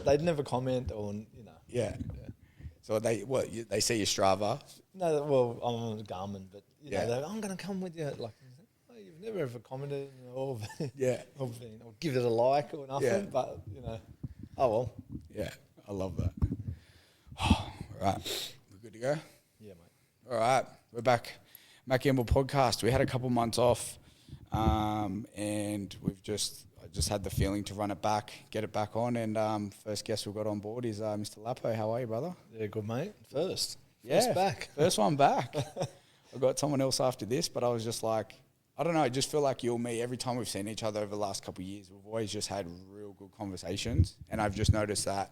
they'd never comment or, you know. Yeah. So they see your Strava? No, well, I'm on Garmin, but, you know, Yeah. I'm going to come with you. Like, oh, you've never ever commented or, Yeah. or give it a like or nothing, Yeah. but, you know, oh, well. Yeah, I love that. Right, we're good to go? Yeah, mate. All right, we're back. Matt Gamble podcast. We had a couple months off, and I just had the feeling to run it back, get it back on. And first guest we've got on board is Mr. Lapo. How are you, brother? Yeah, good, mate. First back. First one back. I've got someone else after this, but I was just like, I don't know, I just feel like you and me, every time we've seen each other over the last couple of years, we've always just had real good conversations. And I've just noticed that,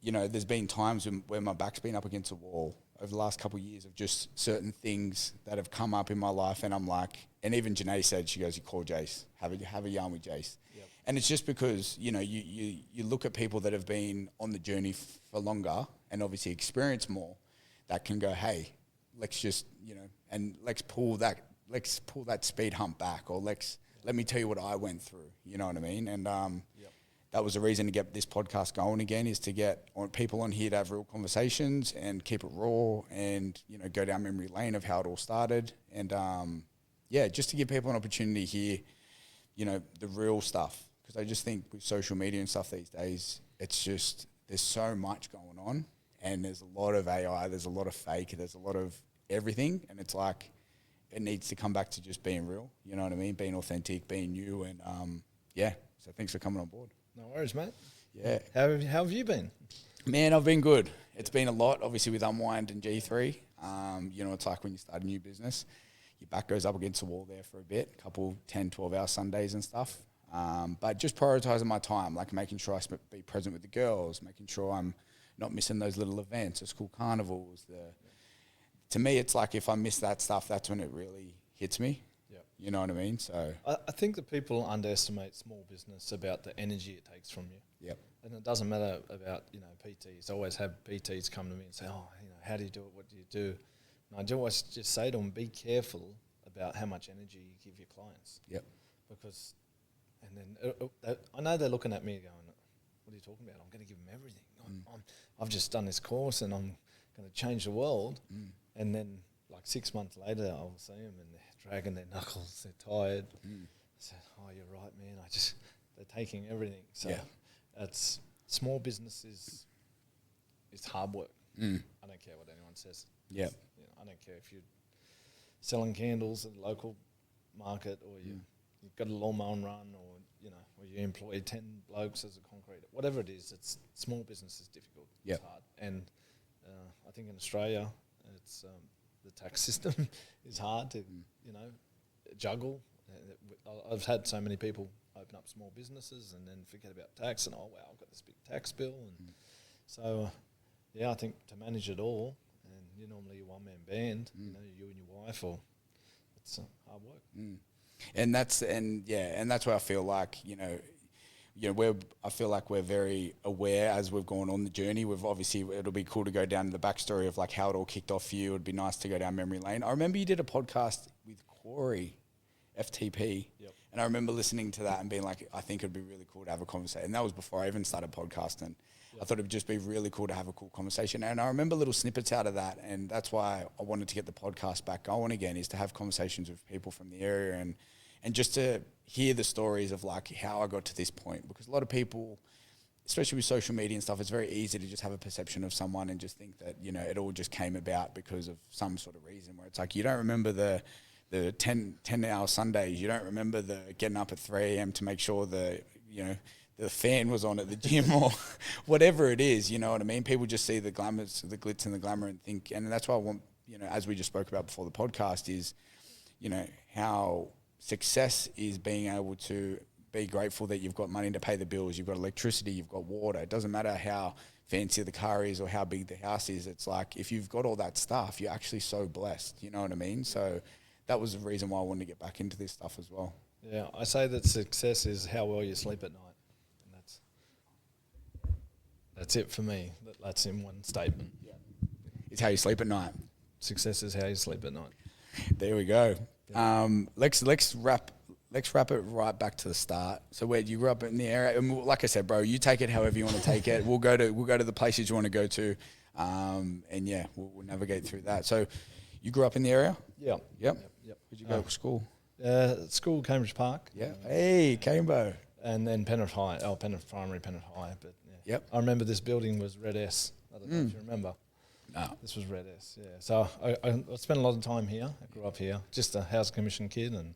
you know, there's been times where my back's been up against a wall over the last couple of years of just certain things that have come up in my life. And I'm like, and even Janae said, she goes, you call Jace, have a yarn with Jace. Yep. And it's just because, you know, you look at people that have been on the journey for longer and obviously experience more, that can go, hey, let's just, you know, and let's pull that speed hump back, or let me tell you what I went through. You know what I mean? And that was the reason to get this podcast going again, is to get people on here to have real conversations and keep it raw, and, you know, go down memory lane of how it all started. And just to give people an opportunity to hear, you know, the real stuff, because I just think with social media and stuff these days, it's just, there's so much going on, and there's a lot of AI, there's a lot of fake, there's a lot of everything, and it's like, it needs to come back to just being real, you know what I mean? Being authentic, being you, and so thanks for coming on board. No worries, mate. Yeah. How have you been? Man, I've been good. It's been a lot, obviously, with Unwind and G3. You know, it's like when you start a new business, your back goes up against the wall there for a bit, a couple 10, 12-hour Sundays and stuff. But just prioritising my time, like making sure I be present with the girls, making sure I'm not missing those little events, the school carnivals, to me, it's like if I miss that stuff, that's when it really hits me. Yep. You know what I mean? So I think that people underestimate small business about the energy it takes from you. Yep. And it doesn't matter about, you know, PTs. I always have PTs come to me and say, oh, you know, how do you do it? What do you do? And I always just say to them, be careful about how much energy you give your clients. Yep. Because, and then I know they're looking at me going, what are you talking about? I'm going to give them everything. I've just done this course and I'm going to change the world. And then, like 6 months later, I'll see them and they're dragging their knuckles. They're tired. I said, "Oh, you're right, man. They're taking everything." So, it's small business is hard work. I don't care what anyone says. Yeah. You know, I don't care if you're selling candles at a local market, or you've got a lawnmower run, or, you know, or you employ 10 blokes as a concrete. Whatever it is, it's small business is difficult. Yep. It's hard, and I think in Australia, it's the tax system is hard to, you know, juggle. I've had so many people open up small businesses and then forget about tax, and, oh, wow, I've got this big tax bill. And so, I think to manage it all, and you're normally a one-man band, you know, you and your wife, or it's hard work. And that's where I feel like, you know, I feel like we're very aware as we've gone on the journey. We've obviously, it'll be cool to go down the backstory of like how it all kicked off for you. It'd be nice to go down memory lane. I remember you did a podcast with Corey, FTP. Yep. And I remember listening to that and being like, I think it'd be really cool to have a conversation. And that was before I even started podcasting. Yep. I thought it'd just be really cool to have a cool conversation. And I remember little snippets out of that. And that's why I wanted to get the podcast back going again, is to have conversations with people from the area and just to hear the stories of like how I got to this point. Because a lot of people, especially with social media and stuff, it's very easy to just have a perception of someone and just think that, you know, it all just came about because of some sort of reason, where it's like, you don't remember the 10-hour Sundays. You don't remember the getting up at 3 a.m. to make sure the fan was on at the gym or whatever it is, you know what I mean? People just see the glamours, the glitz and the glamour, and think, and that's why I want, you know, as we just spoke about before the podcast, is, you know, how success is being able to be grateful that you've got money to pay the bills, you've got electricity, you've got water. It doesn't matter how fancy the car is or how big the house is. It's like, if you've got all that stuff, you're actually so blessed, you know what I mean? So that was the reason why I wanted to get back into this stuff as well. Yeah, I say that success is how well you sleep at night. And that's it for me. That's in one statement. Yeah. It's how you sleep at night. Success is how you sleep at night. There we go. Yeah. Let's wrap let's wrap it right back to the start. So where you grew up in the area, and like I said, bro, you take it however you want to take it. We'll go to the places you want to go to, and yeah, we'll navigate through that. So you grew up in the area? Yeah. Yep. Yep. Where'd you go to school? School, Cambridge Park. Yeah. Hey, Cambo. And then Penrith High. Oh, Penrith Primary, Penrith High. But yeah. Yep. I remember this building was Red S. I don't know if you remember. No. This was Red S, yeah. So I spent a lot of time here. I grew up here, just a House Commission kid, and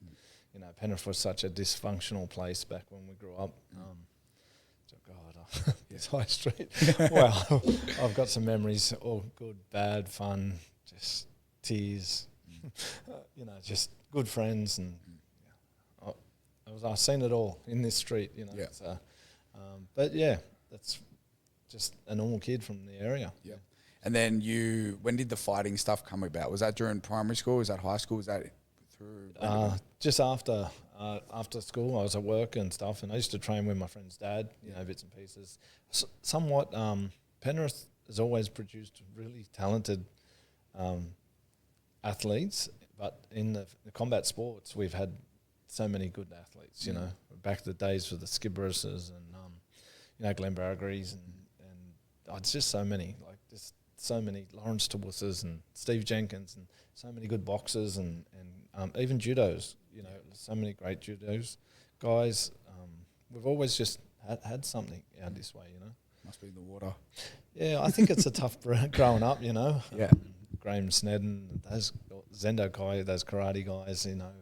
you know, Penrith was such a dysfunctional place back when we grew up. This high street. Wow, I've got some memories, all good, bad, fun, just tears. You know, just good friends, and I've seen it all in this street. You know, Yeah. so, but yeah, that's just a normal kid from the area. Yeah. And then when did the fighting stuff come about? Was that during primary school? Was that high school? Was that through? Just after school, I was at work and stuff, and I used to train with my friend's dad, you know, bits and pieces. Somewhat, Penrith has always produced really talented athletes, but in the combat sports, we've had so many good athletes, you know, back to the days for the Skibberuses and, you know, Glenn Baragries and it's just so many, like just so many Lawrence Tawusas and Steve Jenkins and so many good boxers and even judos, you know, so many great judos guys. We've always just had something out this way, you know. Must be the water. Yeah, I think it's a tough growing up, you know. Yeah. Graham Snedden, those Zendo Kai, those karate guys, you know,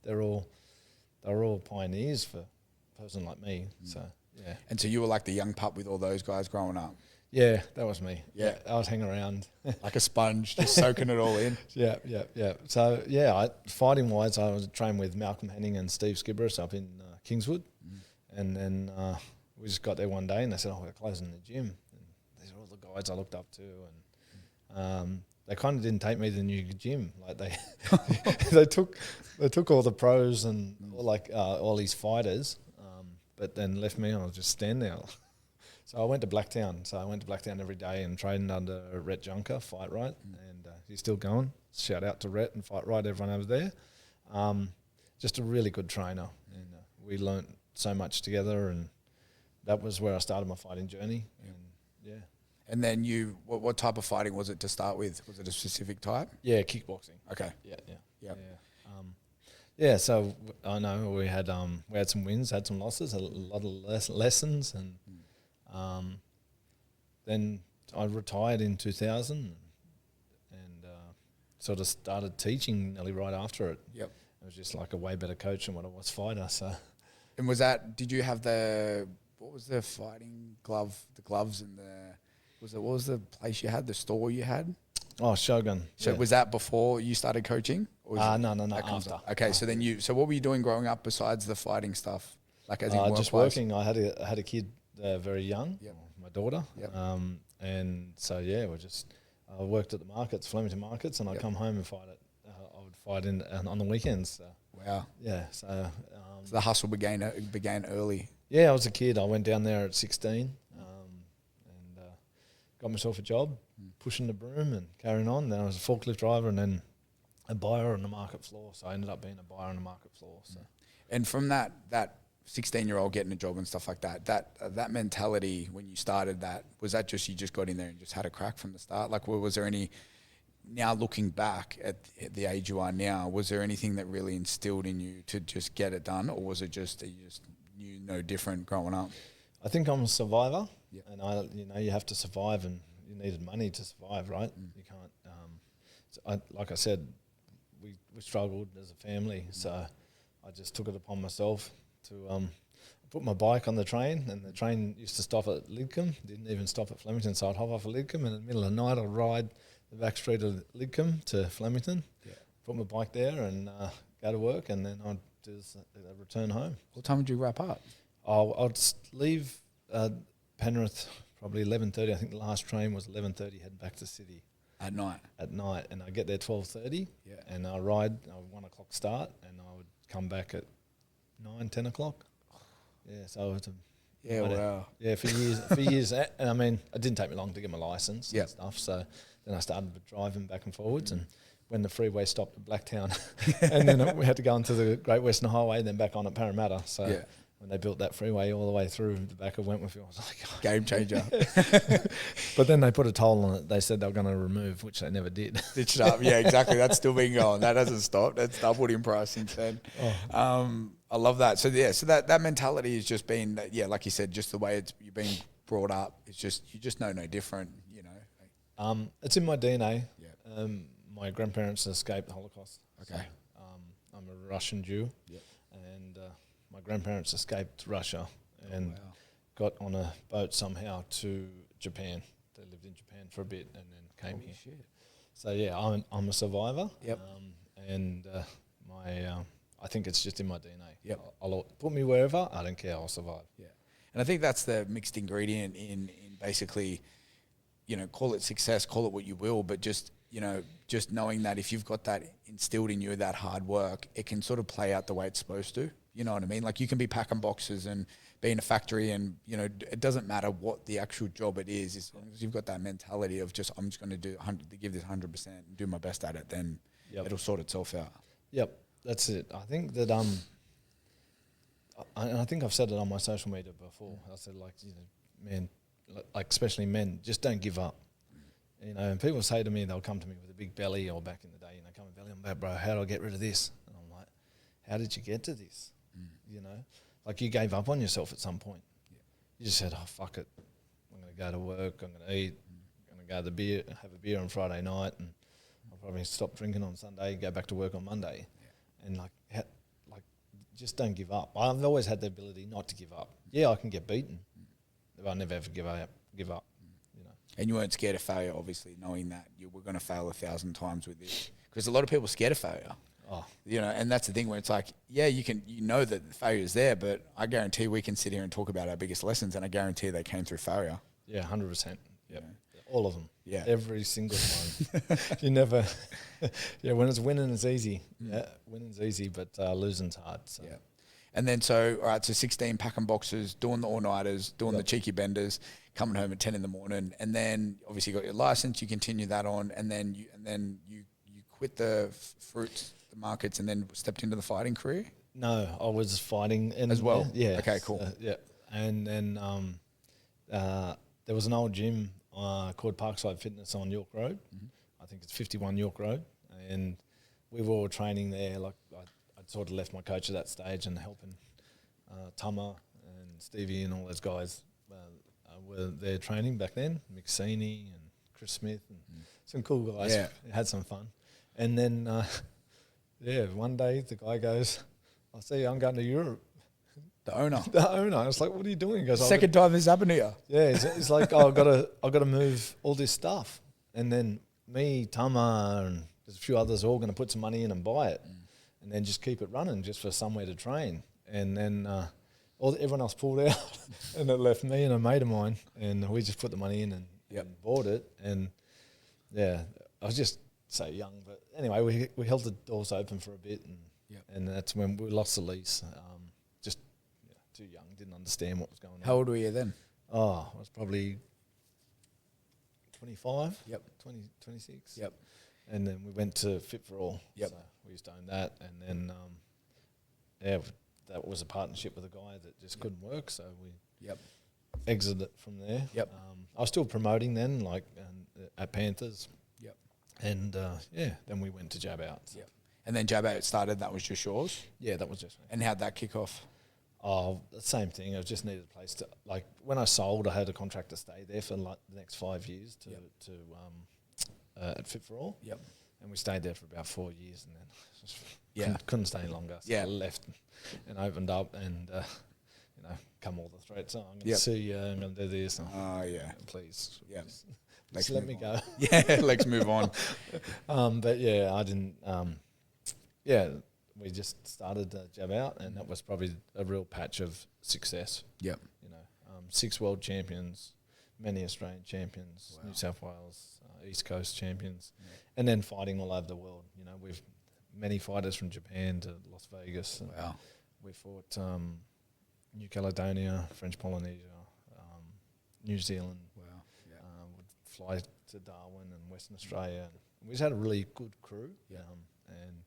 they're all pioneers for a person like me. So yeah. And so you were like the young pup with all those guys growing up. Yeah, that was me. Yeah. I would hang around. Like a sponge, just soaking it all in. Yeah. So, yeah, fighting-wise, I was trained with Malcolm Henning and Steve Skibberus up in Kingswood. And then we just got there one day and they said, we're closing the gym. And these are all the guys I looked up to. And they kind of didn't take me to the new gym. Like they took all the pros and all these fighters, but then left me and I was just standing there. So I went to Blacktown. So I went to Blacktown every day and trained under Rhett Junker, Fight Right, and he's still going. Shout out to Rhett and Fight Right, everyone over there. Just a really good trainer, and we learnt so much together, and that was where I started my fighting journey. And yeah. And then what type of fighting was it to start with? Was it a specific type? Yeah, kickboxing. Okay. Yeah. So I know we had some wins, had some losses, a lot of lessons, and then I retired in 2000 and sort of started teaching nearly right after it. Yep. I was just like a way better coach than what I was fighter. So. And did you have what was the fighting glove, the gloves and what was the place you had, the store you had? Oh, Shogun. So was that before you started coaching? No, after. Okay, so then what were you doing growing up besides the fighting stuff? Like as in just working. I had a kid very young, my daughter. Yep. And so, I worked at the markets, Flemington markets, and I'd come home and fight it. I would fight on the weekends. So. Wow. Yeah, so the hustle began early. Yeah, I was a kid. I went down there at 16 and got myself a job, pushing the broom and carrying on. Then I was a forklift driver and then a buyer on the market floor. So I ended up being a buyer on the market floor. So. And from that 16-year-old getting a job and stuff like that mentality when you started that, was that just you just got in there and just had a crack from the start? Like, was there any... Now looking back at the age you are now, was there anything that really instilled in you to just get it done, or was it just that you just knew no different growing up? I think I'm a survivor, and you have to survive, and you needed money to survive, right? You can't. Like I said, we struggled as a family, so I just took it upon myself to put my bike on the train, and the train used to stop at Lidcombe, didn't even stop at Flemington, so I'd hop off at Lidcombe, and in the middle of the night I'd ride the back street of Lidcombe to Flemington, put my bike there and go to work, and then I'd do a return home. What time would you wrap up? I'd leave Penrith probably 11:30. I think the last train was 11:30, heading back to City. At night, and I get there 12:30, and I ride a 1 o'clock start, and I would come back at 9, 10 o'clock. Yeah, so it's for years, and I mean, it didn't take me long to get my license and stuff. So then I started driving back and forwards, and when the freeway stopped at Blacktown, and then we had to go onto the Great Western Highway, and then back on at Parramatta. So when they built that freeway all the way through the back of Wentworthville, I was like, oh. Game changer. But then they put a toll on it. They said they were going to remove, which they never did. Ditched up. Yeah, exactly. That's still been going. That hasn't stopped. That's doubled in price since then. I love that. So that mentality has just been, like you said, just the way you've been brought up. It's just, you just know no different, you know. It's in my DNA. Yeah. My grandparents escaped the Holocaust. Okay. So, I'm a Russian Jew. Yep. And my grandparents escaped Russia and got on a boat somehow to Japan. They lived in Japan for a bit and then came here. Shit. So yeah, I'm a survivor. Yep. And I think it's just in my DNA. Yep. I'll put me wherever. I don't care. I'll survive. Yeah. And I think that's the mixed ingredient in basically, you know, call it success, call it what you will, but just, you know, just knowing that if you've got that instilled in you, that hard work, it can sort of play out the way it's supposed to. You know what I mean? Like you can be packing boxes and be in a factory and, you know, it doesn't matter what the actual job it is. As long as you've got that mentality of just, I'm just going to give this 100% and do my best at it, then it'll sort itself out. Yep. That's it. I think that, I think I've said it on my social media before. I said, like, you know, man, like especially men, just don't give up. You know, and people say to me, they'll come to me with a big belly, or back in the day, you know, come with belly, I'm like, bro, how do I get rid of this? And I'm like, how did you get to this? You know, like you gave up on yourself at some point. You just said, oh, fuck it. I'm going to go to work. I'm going to eat. I'm going to go have a beer on Friday night, and I'll probably stop drinking on Sunday, go back to work on Monday. And like just don't give up. I've always had the ability not to give up. Yeah, I can get beaten, but I never ever give up. You know. And you weren't scared of failure, obviously, knowing that you were going to fail 1,000 times with this, because a lot of people are scared of failure. Oh, you know, and that's the thing where it's like, yeah, you know that the failure is there, but I guarantee we can sit here and talk about our biggest lessons, and I guarantee they came through failure. Yeah, 100%. Yep. Yeah. All of them. Yeah. Every single one. You never. Yeah, when it's winning, it's easy. Yeah, winning's easy, but losing's hard. So. Yeah. And then so 16 packing boxes, doing the all-nighters, doing the cheeky benders, coming home at 10 in the morning, and then obviously you got your license. You continue that on, and then you quit the fruits, the markets, and then stepped into the fighting career. No, I was fighting as well. Yeah. Okay, cool. Yeah, and then there was an old gym called Parkside Fitness on York Road. I think it's 51 York Road, and we were all training there. Like I'd sort of left my coach at that stage and helping Tama and Stevie and all those guys were there training back then. McSeany and Chris Smith and some cool guys. Yeah. Had some fun. And then, one day the guy goes, I see I'm going to Europe. The owner. The owner. I was like, what are you doing? He goes, Second time this happened here. Yeah, it's like, I've got to move all this stuff. And then me, Tama, and there's a few others all going to put some money in and buy it. And then just keep it running just for somewhere to train. And then everyone else pulled out and it left me and a mate of mine. And we just put the money in and bought it. And, yeah, I was just so young. But anyway, we held the doors open for a bit. And that's when we lost the lease. Just too young, didn't understand what was going on. How old were you then? Oh, I was probably 25. Yep. 20, 26. Yep. And then we went to Fit for All. Yep. So we used to own that. And then, that was a partnership with a guy that just couldn't work. So we exited from there. Yep. I was still promoting then, like at Panthers. Yep. And, then we went to Jab Out. So. Yep. And then Jab Out started, that was just yours? Yeah, that was just me. And how'd that kick off? Oh, the same thing. I just needed a place to, like, when I sold, I had a contract to stay there for like the next 5 years at Fit for All. Yep. And we stayed there for about 4 years, and then couldn't stay any longer. So I left and opened up, and come all the threats. Oh, I'm going to sue you. I'm going to do this. Oh yeah, please. Yeah. Just let me go. Yeah, let's move on. But yeah, I didn't. We just started Jab Out, and that was probably a real patch of success. Yep. 6 world champions, many Australian champions, New South Wales, East Coast champions, and then fighting all over the world. We've many fighters from Japan to Las Vegas. Wow. We fought New Caledonia, French Polynesia, New Zealand. Wow. Yeah. fly to Darwin and Western Australia. And we just had a really good crew. And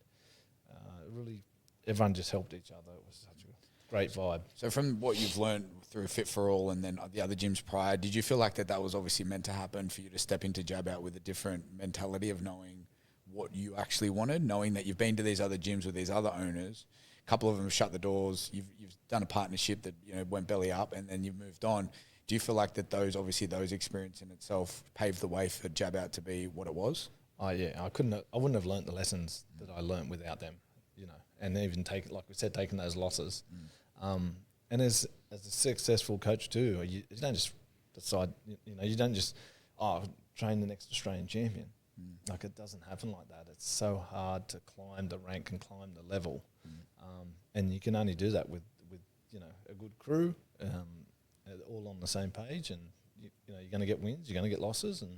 really, everyone just helped each other. It was such a great vibe. So from what you've learned through Fit for All and then the other gyms prior, did you feel like that was obviously meant to happen for you to step into Jab Out with a different mentality of knowing what you actually wanted, knowing that you've been to these other gyms with these other owners, a couple of them have shut the doors, you've done a partnership that went belly up, and then you've moved on. Do you feel like that those experiences in itself paved the way for Jab Out to be what it was? Oh yeah, I wouldn't have learnt the lessons that I learnt without them, and even taking those losses. And as a successful coach too, you don't just decide, you don't just train the next Australian champion. Like, it doesn't happen like that. It's so hard to climb the rank and climb the level, and you can only do that with a good crew, all on the same page. And you're going to get wins, you're going to get losses, and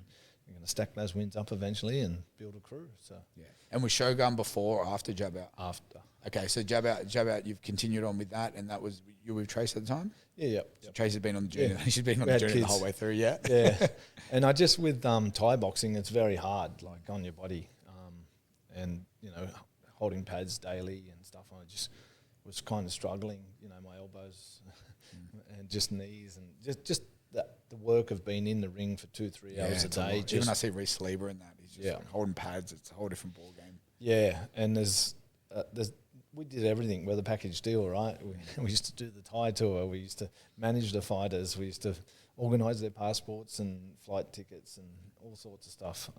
you're going to stack those wins up eventually and build a crew. So yeah. And was Shogun before or after Jab Out? After. Okay, so Jab Out, you've continued on with that, and that was you with Trace at the time? Yeah. So Trace has been on the journey. Yeah. She's been on the journey the whole way through, yeah. Yeah. And I just, with Thai boxing, it's very hard, like, on your body. And, holding pads daily and stuff. I just was kind of struggling, my elbows and just knees, and just the work of being in the ring for 2-3 hours a day. Even I see Reece Lieber in that. He's just like holding pads. It's a whole different ball game. Yeah, and we did everything. We're the package deal, right? We used to do the Thai tour. We used to manage the fighters. We used to organise their passports and flight tickets and all sorts of stuff.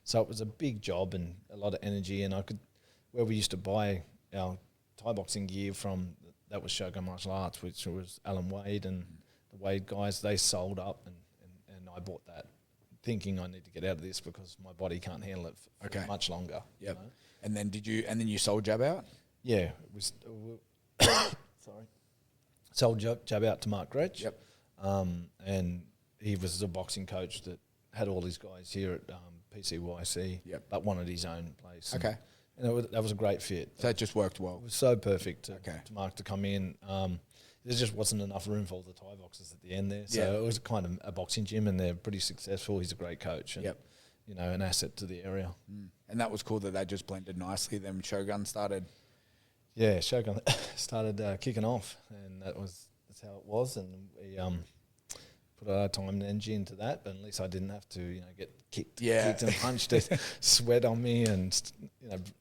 So it was a big job and a lot of energy. And where we used to buy our Thai boxing gear from, that was Shogun Martial Arts, which was Alan Wade and the Wade guys. They sold up, and I bought that, thinking I need to get out of this because my body can't handle it for much longer. Yep. And then you sold Jab Out? Yeah, sold Jab Out to Mark Gretsch. Yep. And he was a boxing coach that had all his guys here at PCYC, but wanted his own place. Okay. And that was a great fit. So it just worked well. It was so perfect to Mark to come in. There just wasn't enough room for all the Thai boxers at the end there. So it was kind of a boxing gym, and they're pretty successful. He's a great coach. And, an asset to the area. And that was cool that they just blended nicely. Then Shogun started. Yeah, Shogun started kicking off, and that's how it was. And we put our time and energy into that, but at least I didn't have to get kicked and punched, sweat on me, and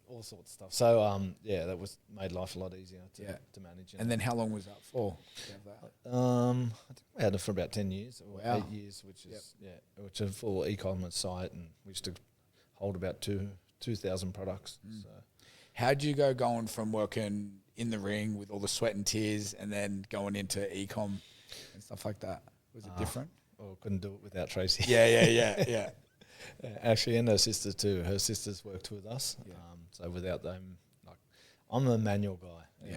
all sorts of stuff. So that made life a lot easier to manage. And then how long was that for? I think we had it for about 10 years or 8 years, which is a full e-commerce site, and we used to hold about 2,000 products. So. How did you go going from working in the ring with all the sweat and tears and then going into e-com and stuff like that? Was it different? Well, couldn't do it without Tracy. Yeah. Actually, and her sisters too. Her sisters worked with us. So without them, I'm a manual guy.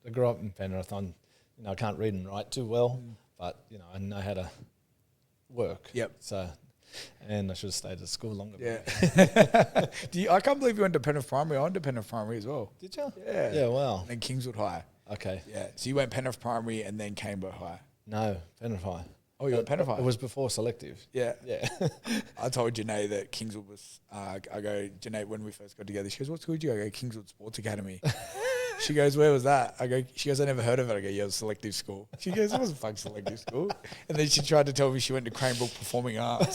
I grew up in Penrith. I can't read and write too well, but I know how to work. Yep. So, and I should have stayed at school longer. Yeah. I can't believe you went to Penrith Primary. I went to Penrith Primary as well. Did you? Yeah. Yeah. Wow. And then Kingswood High. Okay. Yeah. So you went Penrith Primary and then Canberra High. No, Penrith High. Oh, you went Penrith High? It was before selective. Yeah. Yeah. I told Janae that Kingswood was, I go, Janae, when we first got together, she goes, what school did you go? I go, Kingswood Sports Academy. She goes, where was that? She goes, I never heard of it. I go, yeah, it was selective school. She goes, it wasn't fucking selective school. And then she tried to tell me she went to Cranebrook Performing Arts.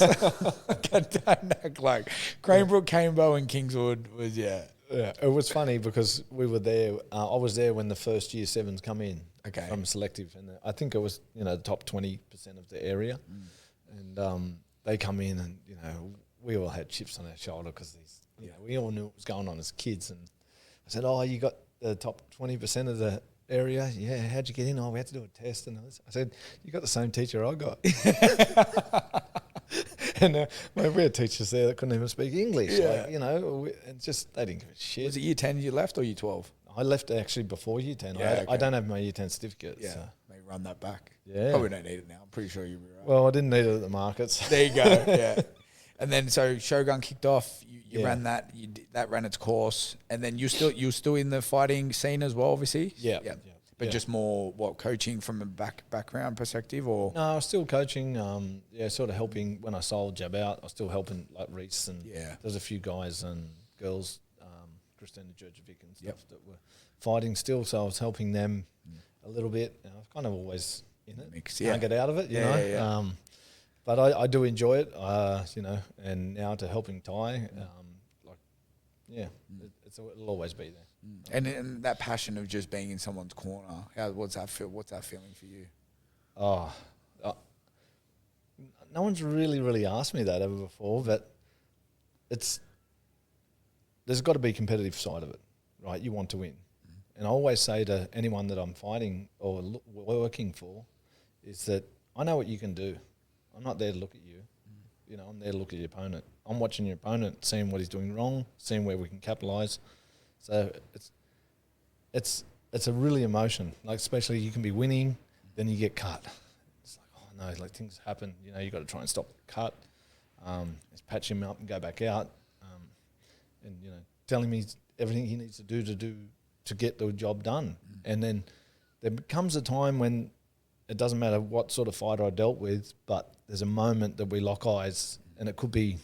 Don't act like Cranebrook, Cambo and Kingswood was, Yeah, it was funny because we were there. I was there when the first year sevens come in from selective, and I think it was the top 20% of the area, and they come in, and we all had chips on our shoulder because we all knew what was going on as kids. And I said, "Oh, you got the top 20% of the area? Yeah, how'd you get in? Oh, we had to do a test." And I said, "You got the same teacher I got." And we had teachers there that couldn't even speak English. Yeah. And just they didn't give a shit. Was it year 10 you left or year 12? I left actually before year 10. I don't have my year 10 certificate. Yeah, so. maybe run that back. Yeah. Probably don't need it now. I'm pretty sure you'll be right. Well, I didn't need it at the markets. There you go, yeah. And then so Shogun kicked off. You ran that. That ran its course, and then you still in the fighting scene as well, obviously. Yeah. but Yeah. just more coaching from a background perspective, or No, I was still coaching. Sort of helping when I sold Jab Out. I was still helping like Reese and there's a few guys and girls, Christina Djurjevic and stuff that were fighting still. So I was helping them a little bit. I was kind of always in it. Can't get out of it, you know. Yeah. But I do enjoy it, and now to helping Ty, it'll always be there. And that passion of just being in someone's corner, what's that feeling for you? No one's really asked me that ever before, but there's got to be a competitive side of it, right? You want to win. And I always say to anyone that I'm fighting or working for is that I know what you can do. I'm not there to look at you. You know, I'm there to look at your opponent. I'm watching your opponent, seeing what he's doing wrong, seeing where we can capitalise. So it's a really emotion. Like, especially you can be winning, then you get cut. It's like, oh no, like things happen. You know, you got to try and stop the cut. Just patch him up and go back out. And you know, telling me everything he needs to do to get the job done. And then there comes a time when it doesn't matter what sort of fighter I dealt with, but there's a moment that we lock eyes, and it could be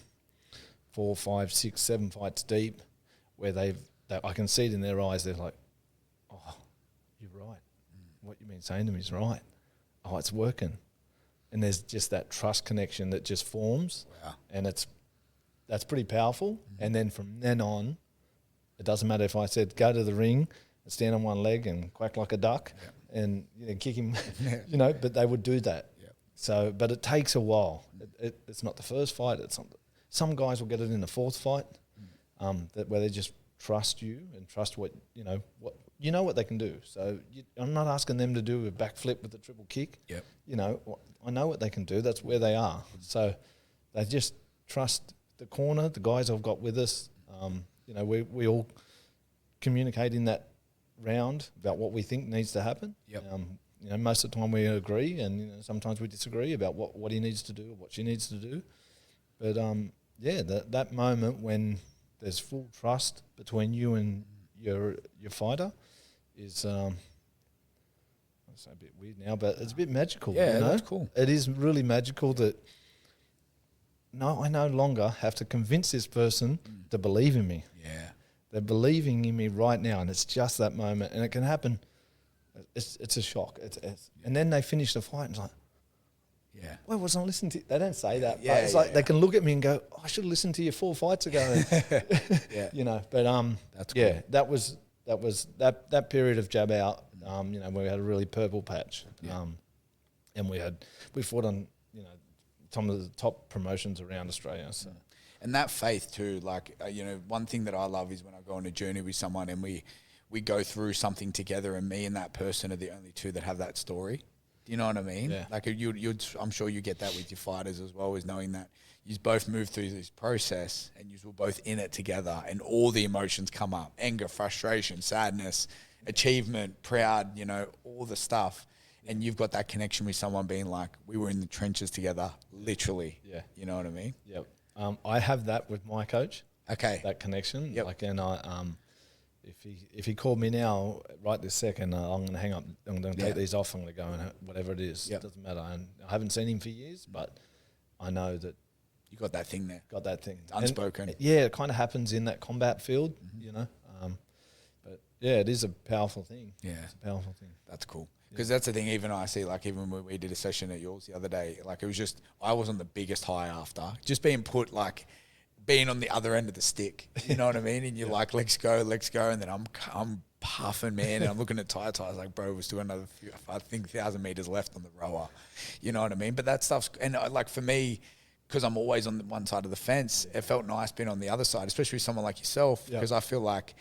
4, 5, 6, 7 fights deep, where I can see it in their eyes. They're like, "Oh, you're right. What you've been saying to me is right. Oh, it's working." And there's just that trust connection that just forms, and that's pretty powerful. And then from then on, it doesn't matter if I said go to the ring and stand on one leg and quack like a duck and kick him, but they would do that. So, but it takes a while. It's not the first fight. It's not. Some guys will get it in the fourth fight, where they just trust you and trust what they can do. So I'm not asking them to do a backflip with a triple kick. I know what they can do. That's where they are. So they just trust the corner, the guys I've got with us. We all communicate in that round about what we think needs to happen. Most of the time we agree, and sometimes we disagree about what he needs to do or what she needs to do. But that moment when there's full trust between you and your fighter is I'll say a bit weird now, but it's a bit magical. Yeah, that's cool. It is really magical that I no longer have to convince this person to believe in me. They're believing in me right now, and it's just that moment, and it can happen. It's a shock. And then they finish the fight, and it's like, why wasn't I listening to you? They don't say that. But it's like they can look at me and go, I should have listened to you 4 fights ago. But that's cool. That was that period of Jab Out, where we had a really purple patch. And we fought on, some of the top promotions around Australia. So. And that faith too, like, one thing that I love is when I go on a journey with someone and we go through something together, and me and that person are the only two that have that story. Do you know what I mean? Yeah. Like I'm sure you get that with your fighters as well, is knowing that you both move through this process and you're both in it together, and all the emotions come up: anger, frustration, sadness, achievement, proud, all the stuff. And you've got that connection with someone being like, we were in the trenches together, literally. Yeah. You know what I mean? Yep. I have that with my coach. Okay. That connection. Yep. Like, and if he called me now, right this second, I'm going to hang up. I'm going to take these off. I'm going to go and whatever it is. Yep. Doesn't matter. And I haven't seen him for years, but I know that you got that thing there. Got that thing. It's unspoken. And it kind of happens in that combat field, But yeah, it is a powerful thing. Yeah, it's a powerful thing. That's cool. Because that's the thing. Even I see, like, even when we did a session at yours the other day, like, it was just, I was on the biggest high after just being being on the other end of the stick. You know what I mean? And you're like, let's go. And then I'm puffing, man. And I'm looking at Ty's like, bro, we're still another 1,000 meters left on the rower. You know what I mean? But that stuff's, and like for me, because I'm always on the one side of the fence, it felt nice being on the other side, especially with someone like yourself, because I feel like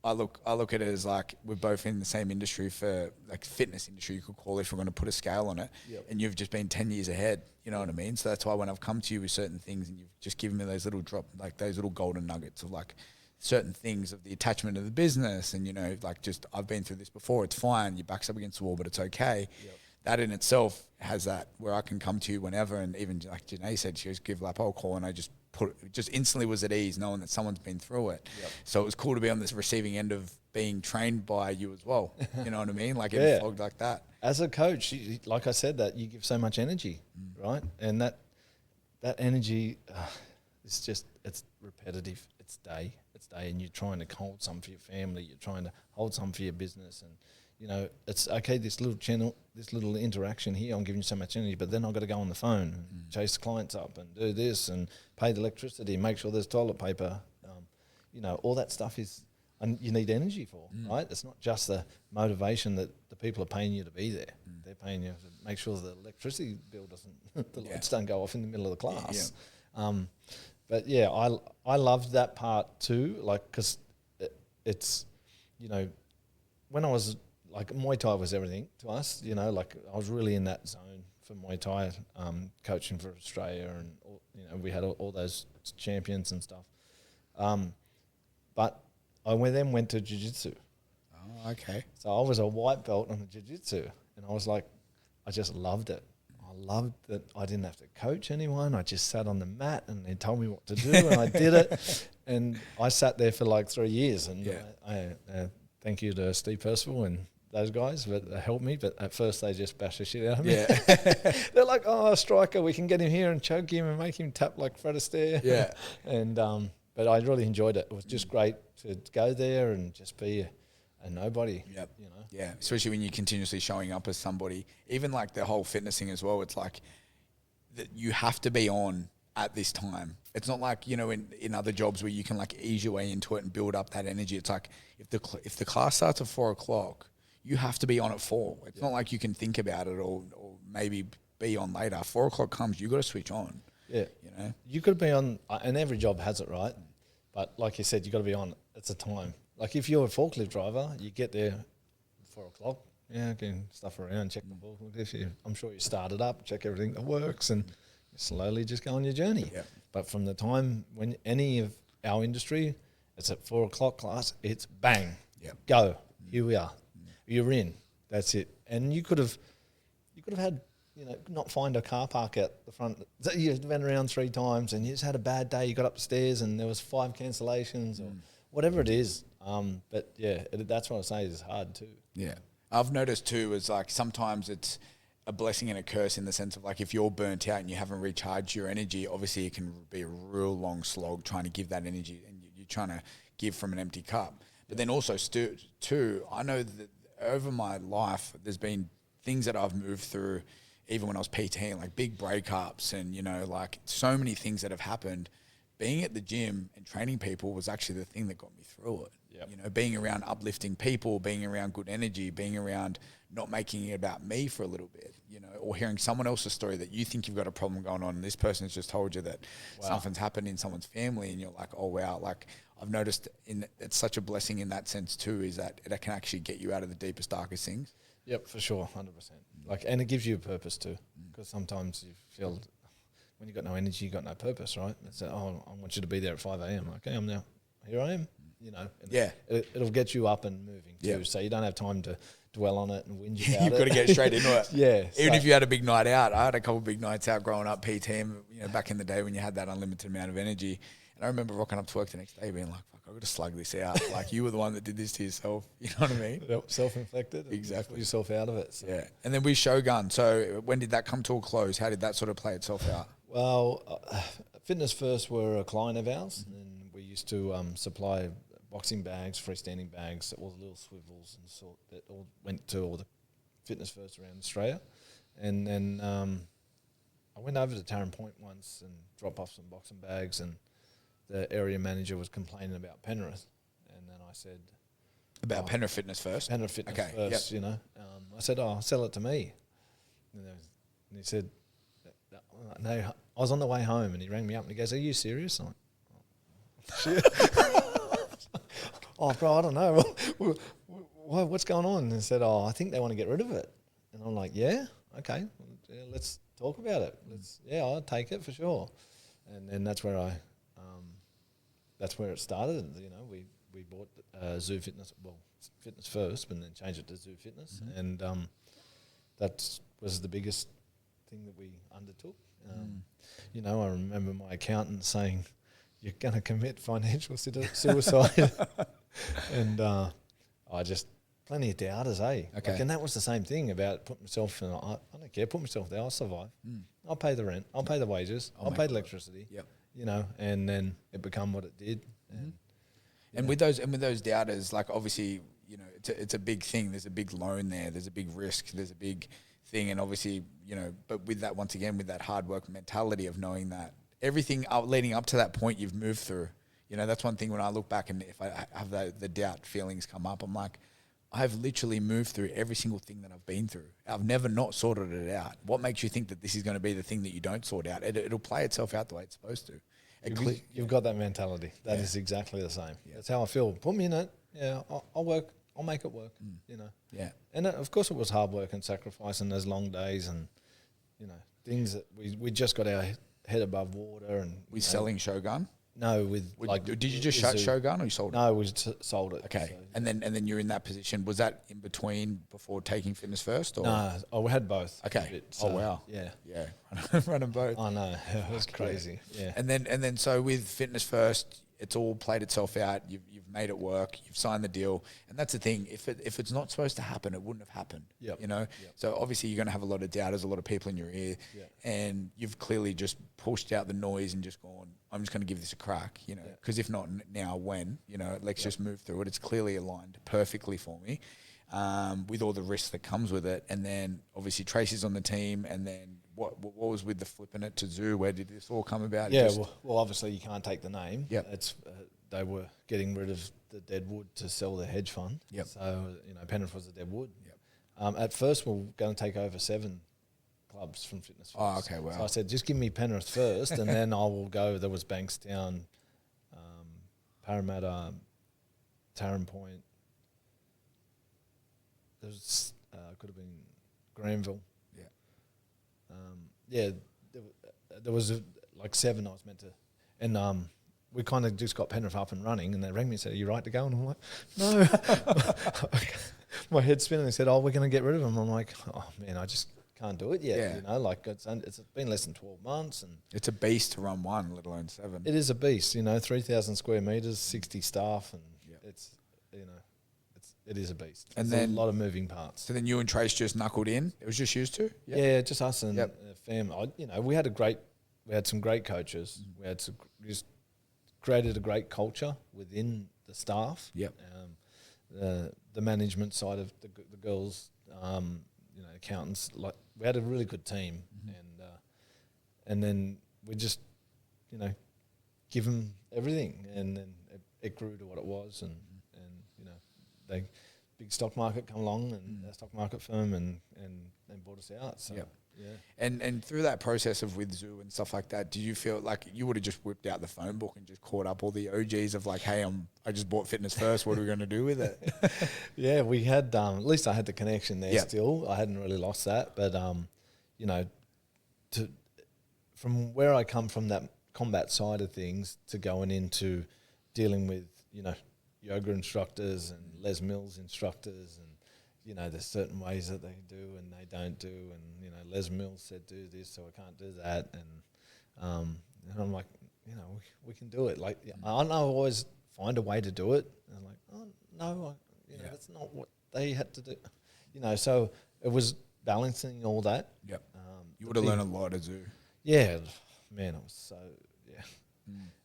I look at it as like we're both in the same industry, for like fitness industry, you could call it, if we're going to put a scale on it. And you've just been 10 years ahead. You know what I mean? So that's why when I've come to you with certain things and you've just given me those little those little golden nuggets of like certain things of the attachment of the business, and like, just, I've been through this before, it's fine, your back's up against the wall, but it's okay. that in itself has that where I can come to you whenever, and even like Janae said, she goes, give Lap, I'll call, and I just just instantly was at ease knowing that someone's been through it. Yep. So it was cool to be on this receiving end of being trained by you as well. You know what I mean? Like getting flogged like that. As a coach, like I said, that you give so much energy, right? And that energy is just, it's repetitive. It's day, and you're trying to hold some for your family. You're trying to hold some for your business, and you know, it's okay, this little channel, this little interaction here, I'm giving you so much energy, but then I've got to go on the phone and chase clients up and do this and pay the electricity, make sure there's toilet paper. You know, all that stuff is, and you need energy for, right? It's not just the motivation that the people are paying you to be there. They're paying you to make sure the electricity bill doesn't, the lights don't go off in the middle of the class. But yeah, I loved that part too, like, because it's, you know, when I was, like, Muay Thai was everything to us, you know, like I was really in that zone for Muay Thai, coaching for Australia, and you know, we had all those champions and stuff. But I then went to jiu-jitsu. Oh, okay. So I was a white belt on the jiu-jitsu, and I was like, I just loved it. I loved that I didn't have to coach anyone. I just sat on the mat and they told me what to do, and I did it. And I sat there for like 3 years, and I thank you to Steve Percival and those guys, but they helped me. But at first they just bashed the shit out of me. Yeah. They're like, oh, a striker, we can get him here and choke him and make him tap like Fred Astaire. Yeah. And but I really enjoyed it. It was just great to go there and just be a nobody. Yep. You know. Yeah, especially when you're continuously showing up as somebody. Even like the whole fitness thing as well. It's like that you have to be on at this time. It's not like, you know, in other jobs where you can like ease your way into it and build up that energy. It's like if the class starts at 4 o'clock, you have to be on at 4. It's not like you can think about it or maybe be on later. 4 o'clock comes, you got to switch on. Yeah, you know, you could be on, and every job has it, right? But like you said, you got to be on. It's a time. Like if you're a forklift driver, you get there 4 o'clock. Yeah, can stuff around, check the forklift. I'm sure you start it up, check everything that works, and slowly just go on your journey. Yeah. But from the time when any of our industry, it's at 4 o'clock class, it's bang, go. Here we are. You're in. That's it. And you could have had, you know, not find a car park at the front. You went around 3 times and you just had a bad day. You got up the stairs and there was 5 cancellations or whatever it is. But yeah, that's what I say is hard too. Yeah. I've noticed too is like sometimes it's a blessing and a curse in the sense of like if you're burnt out and you haven't recharged your energy, obviously it can be a real long slog trying to give that energy, and you're trying to give from an empty cup. But then also too, I know that over my life, there's been things that I've moved through, even when I was PTing, like big breakups and, you know, like so many things that have happened. Being at the gym and training people was actually the thing that got me through it. Yep. You know, being around uplifting people, being around good energy, being around not making it about me for a little bit, you know, or hearing someone else's story that you think you've got a problem going on and this person's just told you that something's happened in someone's family and you're like, oh, wow, like I've noticed it's such a blessing in that sense too, is that it can actually get you out of the deepest, darkest things. Yep, for sure, 100%. Like, and it gives you a purpose too, because sometimes you feel when you've got no energy, you've got no purpose, right? It's oh, I want you to be there at 5 a.m. Okay, here I am. You know, it'll get you up and moving too, so you don't have time to dwell on it and whinge about it. You've got to get straight into it. Even so if you had a big night out. I had a couple of big nights out growing up, PTM, you know, back in the day when you had that unlimited amount of energy. And I remember rocking up to work the next day being like, fuck, I've got to slug this out. Like, you were the one that did this to yourself. You know what I mean? Yep, self-inflicted. Exactly. Put yourself out of it. So. Yeah. And then we Shogun. So when did that come to a close? How did that sort of play itself out? Well, Fitness First were a client of ours, and we used to supply boxing bags, freestanding bags, all the little swivels and sort that all went to all the Fitness First around Australia. And then I went over to Tarrant Point once and dropped off some boxing bags, and the area manager was complaining about Penrith. And then I said... About Penrith Fitness First? Penrith Fitness First, you know. I said, sell it to me. And he said, no, I was on the way home and he rang me up and he goes, are you serious? I'm like, oh, bro, I don't know. What's going on? And he said, I think they want to get rid of it. And I'm like, yeah, okay, let's talk about it. I'll take it for sure. And then that's where it started. You know, we bought Zoo Fitness, Fitness First, and then changed it to Zoo Fitness, and that's was the biggest thing that we undertook. You know, I remember my accountant saying, "You're going to commit financial suicide," and I just plenty of doubters, eh? Okay. Like, and that was the same thing about putting myself in. I don't care, put myself there. I'll survive. I'll pay the rent. I'll pay the wages. I'll pay the electricity. Yep. You know, and then it become what it did. And with those doubters, like obviously, you know, it's a big thing. There's a big loan there. There's a big risk. There's a big thing, and obviously, you know, but with that, once again, with that hard work mentality of knowing that everything leading up to that point you've moved through. You know, that's one thing when I look back and if I have the doubt feelings come up, I'm like, I've literally moved through every single thing that I've been through. I've never not sorted it out. What makes you think that this is going to be the thing that you don't sort out? It'll play itself out the way it's supposed to. You've got that mentality. That is exactly the same. Yeah. That's how I feel. Put me in it. Yeah, I'll work. I'll make it work. You know. Yeah. And of course, it was hard work and sacrifice, and there's long days, and you know, things that we just got our head above water. And we selling Shogun. No, did you just shut Shogun or you sold it? No, we sold it. Okay, so, and then you're in that position. Was that in between before taking Fitness First? Or? No, we had both. Okay. Bit, so, wow. Yeah. Running both. I know. It was crazy. Yeah. And then so with Fitness First, it's all played itself out. You've made it work. You've signed the deal, and that's the thing. If it's not supposed to happen, it wouldn't have happened. Yep. You know. Yep. So obviously you're going to have a lot of doubters, a lot of people in your ear, and you've clearly just pushed out the noise and just gone, I'm just going to give this a crack. You know, because if not now, when? You know, let's just move through it. It's clearly aligned perfectly for me, with all the risks that comes with it, and then obviously Tracy's on the team, and then. What was with the flipping it to Zoo? Where did this all come about? Yeah, well, obviously you can't take the name. Yeah, it's they were getting rid of the dead wood to sell their hedge fund. Yep. So you know, Penrith was the dead wood. Yep. At first, we were going to take over 7 clubs from Fitness First. Oh, okay, wow. So I said, just give me Penrith first, and then I will go. There was Bankstown, Parramatta, Tarrant Point. There was could have been Granville. There was like 7 I was meant to, and we kind of just got Penrith up and running, and they rang me and said, "Are you right to go?" And I'm like, "No." My head's spinning. They said, "Oh, we're going to get rid of him." I'm like, "Oh man, I just can't do it yet." Yeah. You know, like it's been less than 12 months, and it's a beast to run one, let alone 7. It is a beast. You know, 3,000 square meters, 60 staff, and it's it is a beast. And there's then a lot of moving parts. So then you and Trace just knuckled in. It was just used to. Yeah, just us and fam. You know, we had some great coaches. We just created a great culture within the staff. Yep. The management side of the girls, you know, accountants. Like we had a really good team, and then we just, you know, give them everything, and then it grew to what it was, and you know, they big stock market come along and a stock market firm and bought us out. So And through that process of with Zoo and stuff like that, did you feel like you would have just whipped out the phone book and just caught up all the OGs of like, hey, I just bought Fitness First. What are we going to do with it? Yeah, we had at least I had the connection there. Still, I hadn't really lost that, but you know, from where I come from, that combat side of things, to going into dealing with, you know, yoga instructors and Les Mills instructors, and you know, there's certain ways that they do and they don't do, and you know, Les Mills said do this, so I can't do that, and I'm like, you know, we can do it. Like I know I always find a way to do it, and I'm like, oh no, you know, that's not what they had to do, you know. So it was balancing all that. Yep. You would have learned a lot as Zoo. Yeah, man, it was so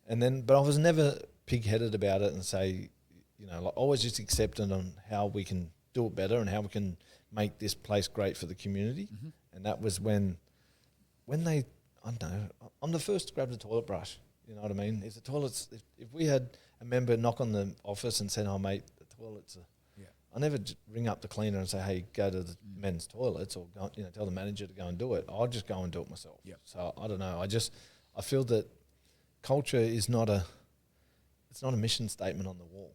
and then, but I was never pig-headed about it and say, you know, like always just accepted on how we can do it better and how we can make this place great for the community. And that was when they, I don't know, I'm the first to grab the toilet brush. You know what I mean? If the toilets, if we had a member knock on the office and said, "Oh mate, the toilets are," I never ring up the cleaner and say, "Hey, go to the men's toilets," or go, you know, tell the manager to go and do it. I'll just go and do it myself. So I don't know. I feel that culture is it's not a mission statement on the wall.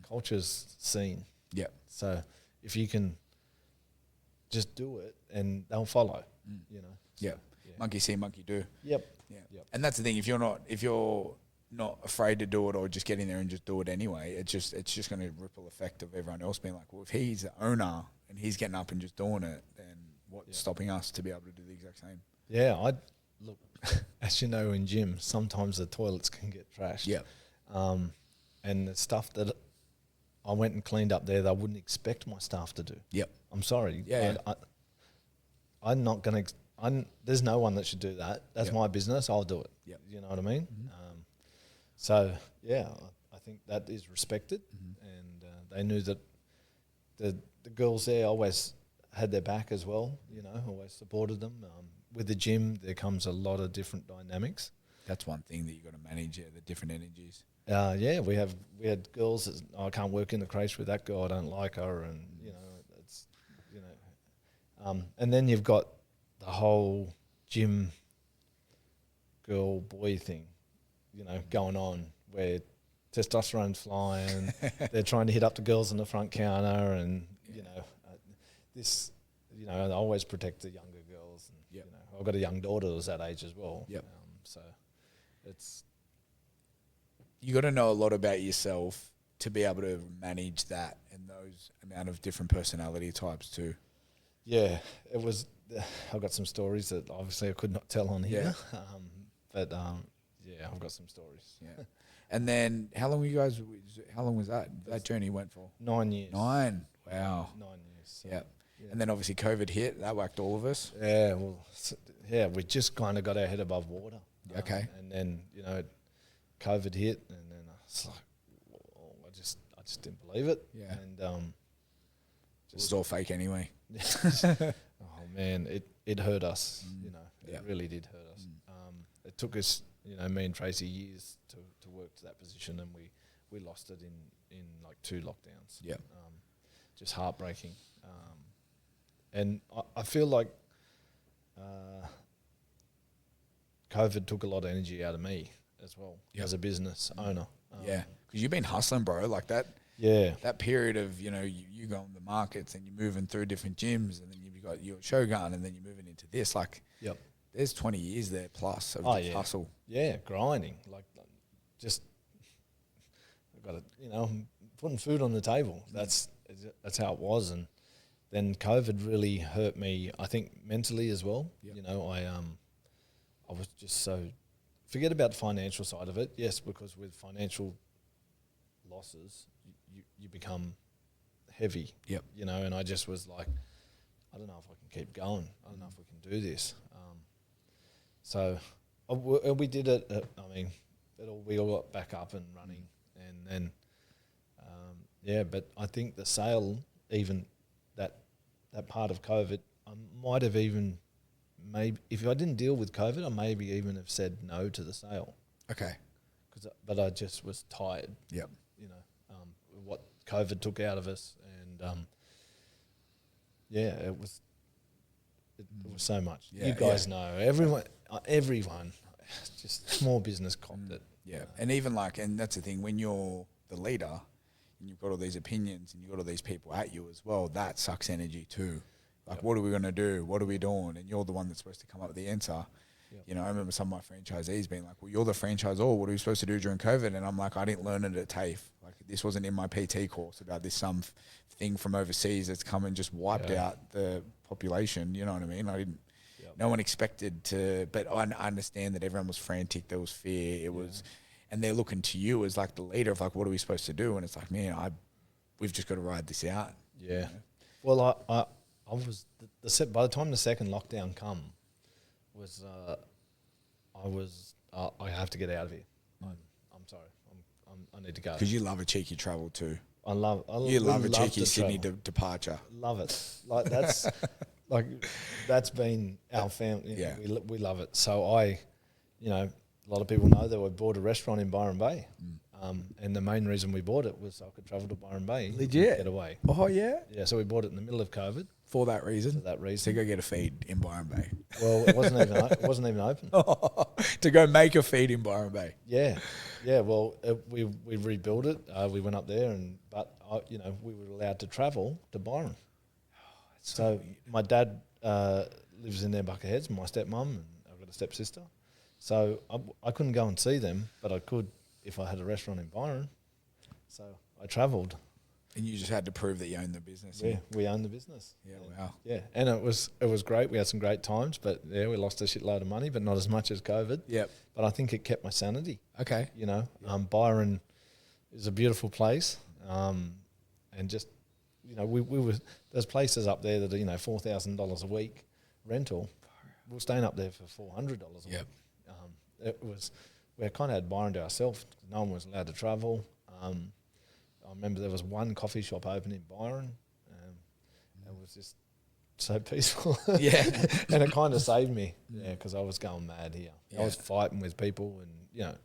Culture's seen. Yeah. So if you can just do it, and they'll follow. You know. Yeah. Monkey see, monkey do. Yep. And that's the thing. If you're not afraid to do it, or just get in there and just do it anyway, it's just going to ripple effect of everyone else being like, well, if he's the owner and he's getting up and just doing it, then what's stopping us to be able to do the exact same? Yeah, I look, as you know, in gyms, sometimes the toilets can get trashed. Yeah. And the stuff that I went and cleaned up there, they wouldn't expect my staff to do. Yep. I'm sorry. Yeah. I'm not going to. There's no one that should do that. That's Yep. my business. I'll do it. Yep. You know what I mean? Mm-hmm. So yeah, I think that is respected, and they knew that the girls there always had their back as well. You know, always supported them. With the gym, there comes a lot of different dynamics. That's one thing that you got to manage, the different energies. Yeah, we had girls that, I can't work in the creche with that girl. I don't like her, and it's and then you've got the whole gym girl boy thing, going on where testosterone's flying. They're trying to hit up the girls on the front counter, and this, I always protect the younger girls. And, Yep. I've got a young daughter who's that age as well. Yep. So it's. You got to know a lot about yourself to be able to manage that and those amount of different personality types too. Yeah, it was. I've got some stories that obviously I could not tell on here, but I've got some stories. Yeah. And then how long was that? That journey went for 9 years. 9. Wow. 9 years. So, Yeah. And then obviously COVID hit. That whacked all of us. Yeah. Well, we just kind of got our head above water. Okay. And then COVID hit, and then I was like, I just didn't believe it. Yeah. And It was all fake anyway. oh man, it hurt us. Yeah. It really did hurt us. It took us, me and Tracy, years to work to that position, and we lost it in like 2 lockdowns. Yeah. Just heartbreaking. And I feel like COVID took a lot of energy out of me as well as a business owner. Yeah, because you've been hustling, bro, like that. Yeah. That period of, you go on the markets and you're moving through different gyms, and then you've got your Shogun, and then you're moving into this. Like, Yep. There's 20 years there plus of just hustle. Yeah, grinding. Like, just I've got to, putting food on the table. That's how it was. And then COVID really hurt me, I think, mentally as well. Yep. I was just so, forget about the financial side of it. Yes, because with financial losses, you become heavy. Yep. And I just was like, I don't know if I can keep going. I don't know if we can do this. So we did it. We all got back up and running, and then but I think the sale, even that part of COVID, I might have even maybe, if I didn't deal with COVID, I maybe even have said no to the sale. Okay. But I just was tired. Yep. What COVID took out of us, and it was so much. Yeah, you guys know, everyone, just small business copped it. Yeah, and even and that's the thing, when you're the leader and you've got all these opinions and you've got all these people at you as well, that sucks energy too. Like, what are we going to do? What are we doing? And you're the one that's supposed to come up with the answer. Yep. I remember some of my franchisees being like, well, you're the franchisor. What are we supposed to do during COVID? And I'm like, I didn't learn it at TAFE. Like, this wasn't in my PT course about this thing from overseas that's come and just wiped out the population. You know what I mean? I didn't. Yep. No one expected to, but I understand that everyone was frantic. There was fear. It was, and they're looking to you as like the leader of like, what are we supposed to do? And it's like, man, we've just got to ride this out. Yeah. Well, I was by the time the second lockdown come, I have to get out of here. I'm sorry. I need to go. Because you love a cheeky travel too. You love a cheeky Sydney departure. Love it. Like, that's that's been our family. Yeah. We love it. So a lot of people know that we bought a restaurant in Byron Bay. And the main reason we bought it was so I could travel to Byron Bay. Legit? Get away. Oh, yeah? Yeah, so we bought it in the middle of COVID. For that reason? For that reason. To go get a feed in Byron Bay. Well, it wasn't even open. To go make a feed in Byron Bay. Yeah. Yeah, well, we rebuilt it. We went up there, but we were allowed to travel to Byron. So my dad lives in their Buckerheads, my stepmom, and I've got a stepsister. So I couldn't go and see them, but I could if I had a restaurant in Byron. So I travelled. And you just had to prove that you owned the business. Yeah, we owned the business. Yeah, wow. Yeah, and it was great. We had some great times, but yeah, we lost a shitload of money, but not as much as COVID. Yep. But I think it kept my sanity. Okay. You know, Byron is a beautiful place, and just, you know, we were, there's places up there that are, you know, $4,000 a week rental. We were staying up there for $400 a week. It was, we kind of had Byron to ourselves. No one was allowed to travel. I remember there was one coffee shop open in Byron. It was just so peaceful. Yeah. And it kind of saved me, because I was going mad here. Yeah. I was fighting with people and, you know,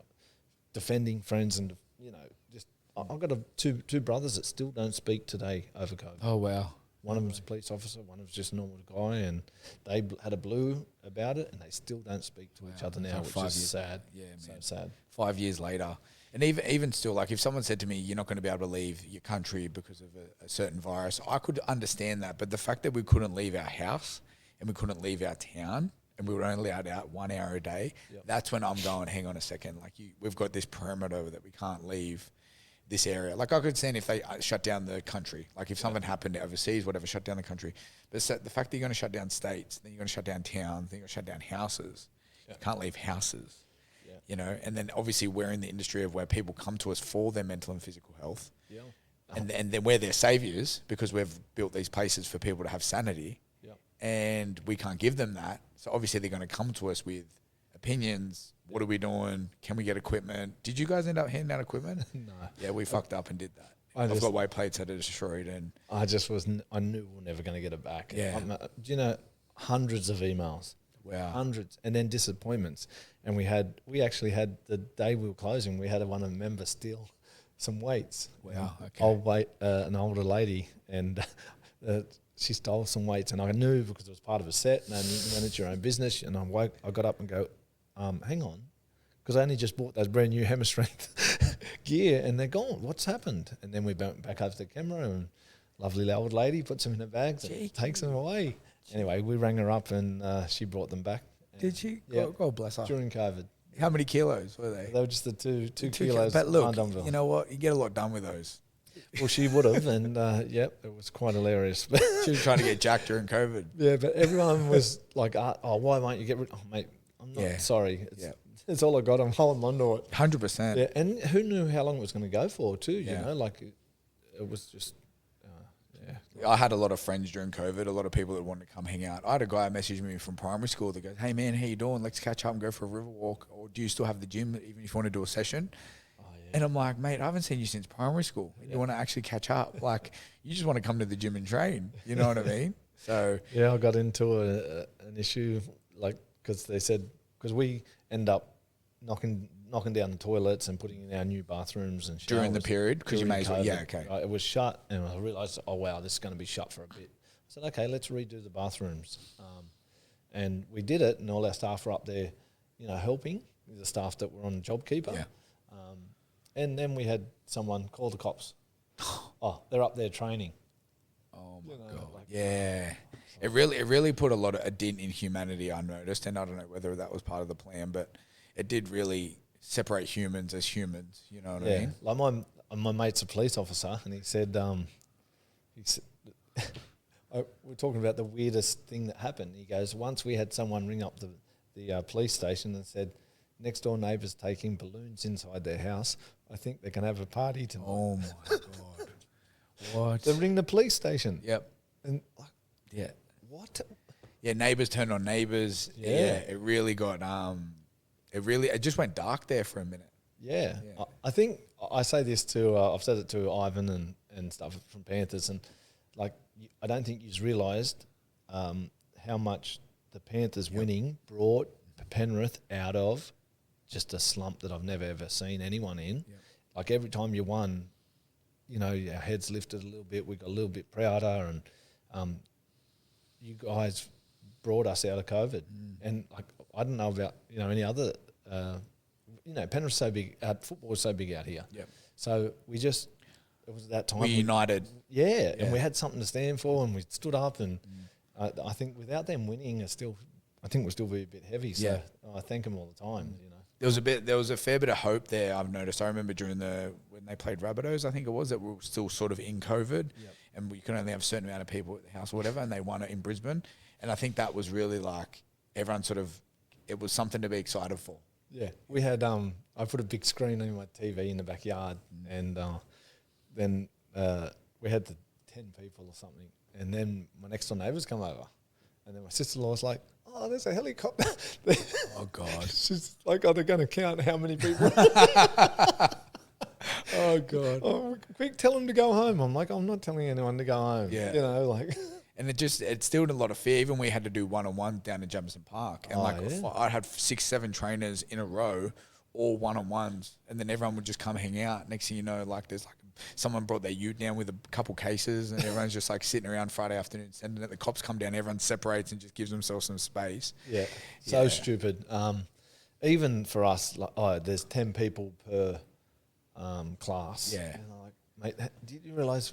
defending friends and, you know, just, I've got two brothers that still don't speak today over COVID. Oh, wow. One of them's a police officer, one of them's just a normal guy, and they had a blue about it, and they still don't speak to each other now, which is sad. Yeah, so man. sad. 5 years later. And even still, like if someone said to me, you're not going to be able to leave your country because of a certain virus, I could understand that. But the fact that we couldn't leave our house and we couldn't leave our town and we were only allowed out 1 hour a day, that's when I'm going, hang on a second, like we've got this perimeter that we can't leave this area. Like I could understand if they shut down the country, like if something happened overseas, whatever, shut down the country. But the fact that you're going to shut down states, then you're going to shut down towns, then you're going to shut down houses. You can't leave houses. You know, and then obviously we're in the industry of where people come to us for their mental and physical health. Yeah. And then we're their saviors because we've built these places for people to have sanity. Yeah. And we can't give them that. So obviously they're going to come to us with opinions. What are we doing? Can we get equipment? Did you guys end up handing out equipment? No. Yeah, we fucked up and did that. I've got weight plates that are destroyed. And I knew we were never going to get it back. Yeah. Do you know, hundreds of emails. Wow. Hundreds. And then disappointments. And we actually had, the day we were closing, we had one of the members steal some weights. Wow. Okay. An older lady, and she stole some weights, and I knew because it was part of a set, and you manage your own business. And I got up and go, hang on, because I only just bought those brand new Hammer Strength gear, and they're gone. What's happened? And then we went back over to the camera, and lovely old lady puts them in her bags and takes them away. Anyway, we rang her up, and she brought them back. Did she? Yeah. God bless her. During COVID. How many kilos were they? They were just the two kilos. But look, you know what? You get a lot done with those. Well, she would have, and it was quite hilarious. She was trying to get jacked during COVID. Yeah, but everyone was like, "Oh, why won't you get rid?" Oh, mate, I'm not sorry. It's all I got. I'm holding on to it. 100%. Yeah, and who knew how long it was going to go for too? You know, like it was just. I had a lot of friends during COVID, a lot of people that wanted to come hang out. I had a guy message me from primary school that goes, "Hey man, how you doing? Let's catch up and go for a river walk. Or do you still have the gym even if you want to do a session?" Oh, yeah. And I'm like, "Mate, I haven't seen you since primary school. You want to actually catch up? Like, you just want to come to the gym and train. You know what I mean?" So I got into an issue, like, because they said, because we end up knocking down the toilets and putting in our new bathrooms and showers. During the period? Because you may as well, okay. It was shut, and I realised, oh wow, this is going to be shut for a bit. I said, okay, let's redo the bathrooms. And we did it, and all our staff were up there, you know, helping, the staff that were on JobKeeper. Yeah. And then we had someone call the cops. Oh, they're up there training. Oh my God. Like, yeah. It really put a dent in humanity, I noticed, and I don't know whether that was part of the plan, but it did really separate humans as humans, you know what I mean? Like my mate's a police officer, and he said, we're talking about the weirdest thing that happened. He goes, once we had someone ring up the police station and said, next door neighbours taking balloons inside their house. I think they can have a party tonight. Oh my God. What? They ring the police station. Yep. And what? Yeah, neighbours turned on neighbours. Yeah. It really got it just went dark there for a minute. Yeah. I think I say this to, I've said it to Ivan and stuff from Panthers, and like, I don't think you've realised how much the Panthers winning brought Penrith out of just a slump that I've never ever seen anyone in. Yep. Like every time you won, you know, our heads lifted a little bit, we got a little bit prouder, and you guys brought us out of COVID. And like, I don't know about, you know, any other, you know, Penrith's so big, football is so big out here. Yep. So it was that time. We united. Yeah, and we had something to stand for, and we stood up, and I think without them winning, I think we'll still be a bit heavy. So I thank them all the time, you know. There was a fair bit of hope there. I've noticed. I remember when they played Rabbitohs, I think it was, that we were still sort of in COVID, and we could only have a certain amount of people at the house or whatever, and they won it in Brisbane, and I think that was really like everyone sort of, it was something to be excited for. Yeah, we had I put a big screen on my TV in the backyard, and then we had the 10 people or something, and then my next door neighbours come over, and then my sister-in-law was like, "Oh, there's a helicopter." Oh God! She's like, "Oh, they're going to count how many people." Oh God! Oh, quick, tell them to go home. I'm like, I'm not telling anyone to go home. Yeah, you know, like. And it stilled a lot of fear. Even we had to do one-on-one down in Jamison Park. And I had 6-7 trainers in a row, all one-on-ones. And then everyone would just come hang out. Next thing you know, like there's like someone brought their ute down with a couple cases, and everyone's just like sitting around Friday afternoon sending it. The cops come down, everyone separates and just gives themselves some space. Yeah, so stupid. Even for us, like, there's 10 people per class. Yeah. And I'm like, mate, did you realise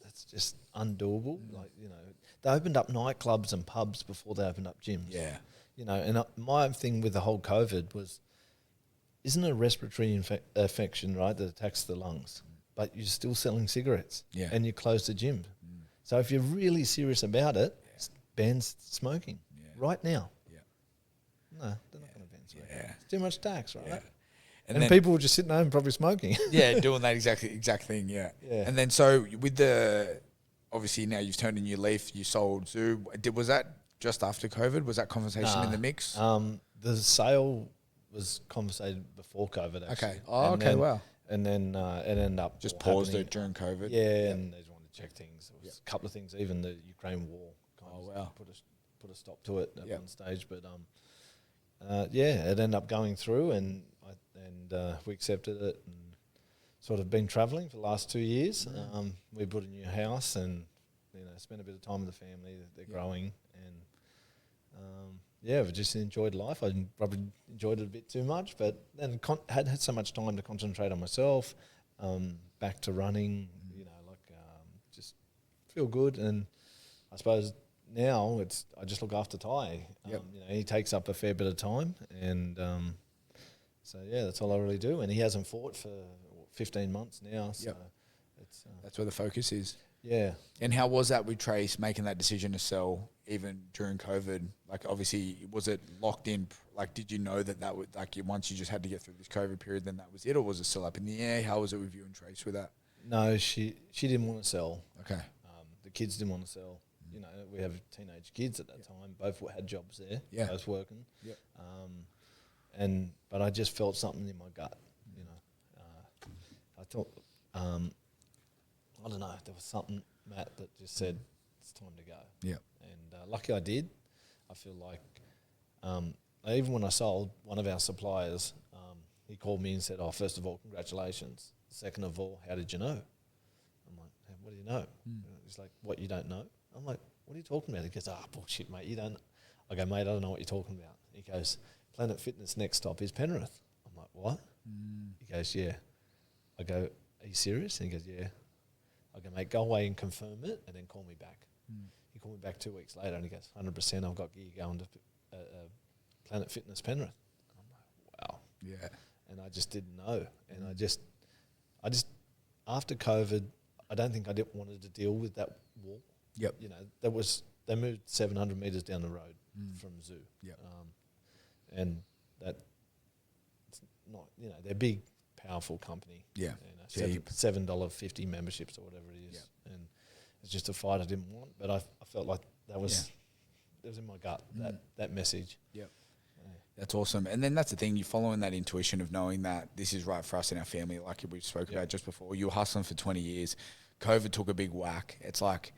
that's just undoable? Like, you know, they opened up nightclubs and pubs before they opened up gyms. Yeah. You know, and my thing with the whole COVID was, isn't it a respiratory infection, right, that attacks the lungs? But you're still selling cigarettes. Yeah. And you close the gym. So if you're really serious about it, ban smoking right now. Yeah. No, they're not going to ban smoking. Yeah. It's too much tax, right? Yeah. And people were just sitting home probably smoking. Yeah, doing that exact thing, yeah. And then so with obviously now you've turned a new leaf, you sold Zoo. Was that just after COVID? Was that conversation in the mix? The sale was conversated before COVID, actually. Okay. Oh, okay, wow. And then it ended up just paused it during COVID. Yeah, and they just wanted to check things. There was a couple of things, even the Ukraine war kind of put a stop to it at one stage. But it ended up going through, and we accepted it, and sort of been travelling for the last 2 years. We bought a new house, and spent a bit of time with the family. They're growing, and we just enjoyed life. I probably enjoyed it a bit too much, but then had so much time to concentrate on myself. Back to running, just feel good, and I suppose now I just look after Ty. He takes up a fair bit of time, and so that's all I really do. And he hasn't fought for 15 months now, so it's that's where the focus is. Yeah. And how was that with Trace making that decision to sell even during COVID? Like, obviously, was it locked in? Like, did you know that would, like, once you just had to get through this COVID period, then that was it? Or was it still up in the air? How was it with you and Trace with that? No, she didn't want to sell. Okay. The kids didn't want to sell. You know, we have teenage kids at that time. Both had jobs there. Yeah. Both working. Yeah. But I just felt something in my gut. You know, I thought, I don't know, there was something, Matt, that just said it's time to go. Yeah. And lucky I did. I feel like even when I sold, one of our suppliers, he called me and said, "Oh, first of all, congratulations. Second of all, how did you know?" I'm like, "Hey, what do you know?" He's like, "What, you don't know?" I'm like, "What are you talking about?" He goes, "Bullshit, mate. You don't." I go, "Mate, I don't know what you're talking about." He goes, "Planet Fitness next stop is Penrith." I'm like, "What?" He goes, "Yeah." I go, "Are you serious?" And he goes, "Yeah." I go, "Mate, go away and confirm it and then call me back." He called me back 2 weeks later and he goes, 100%, I've got gear going to Planet Fitness Penrith. I'm like, wow. Yeah. And I just didn't know. And I just after COVID, I don't think I wanted to deal with that wall. Yep. You know, they moved 700 metres down the road from Zoo. Yep. And that, it's not, they're big, powerful company. Yeah. $7.50 memberships or whatever it is. Yep. And it's just a fight I didn't want, but I felt like that was in my gut, that message. Yep. That's awesome. And then that's the thing, you're following that intuition of knowing that this is right for us and our family, like we spoke about just before. You were hustling for 20 years. COVID took a big whack. It's like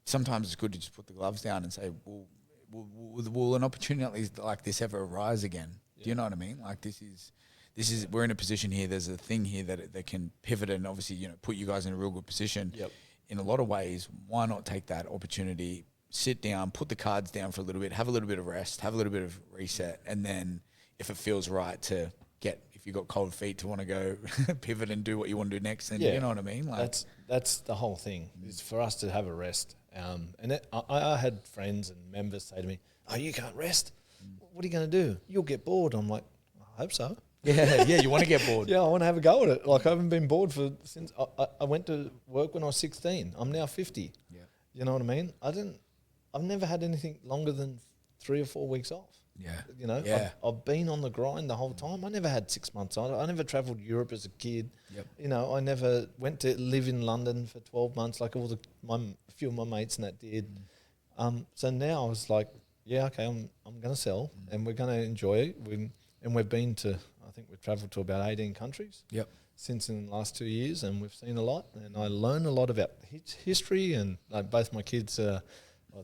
sometimes it's good to just put the gloves down and say, will an opportunity like this ever arise again? Yeah. Do you know what I mean? Like this is we're in a position here. There's a thing here that can pivot and obviously put you guys in a real good position. Yep. In a lot of ways, why not take that opportunity, sit down, put the cards down for a little bit, have a little bit of rest, have a little bit of reset, and then if it feels right to if you've got cold feet to want to go pivot and do what you want to do next, then you know what I mean? Like that's the whole thing, is for us to have a rest. And I had friends and members say to me, "Oh, you can't rest? What are you going to do? You'll get bored." I'm like, I hope so. Yeah, you want to get bored. Yeah, I want to have a go at it. Like I haven't been bored since I went to work when I was 16. I'm now 50. Yeah. You know what I mean? I've never had anything longer than 3 or 4 weeks off. Yeah. You know, Yeah. I've been on the grind the whole time. I never had 6 months on. I never travelled Europe as a kid. Yep. You know, I never went to live in London for 12 months like a few of my mates and that did. So now I was like, yeah, okay, I'm going to sell and we're going to enjoy it. We've been to, I think we've travelled to about 18 countries. Yep. Since in the last 2 years, and we've seen a lot. And I learned a lot about history, and both my kids, the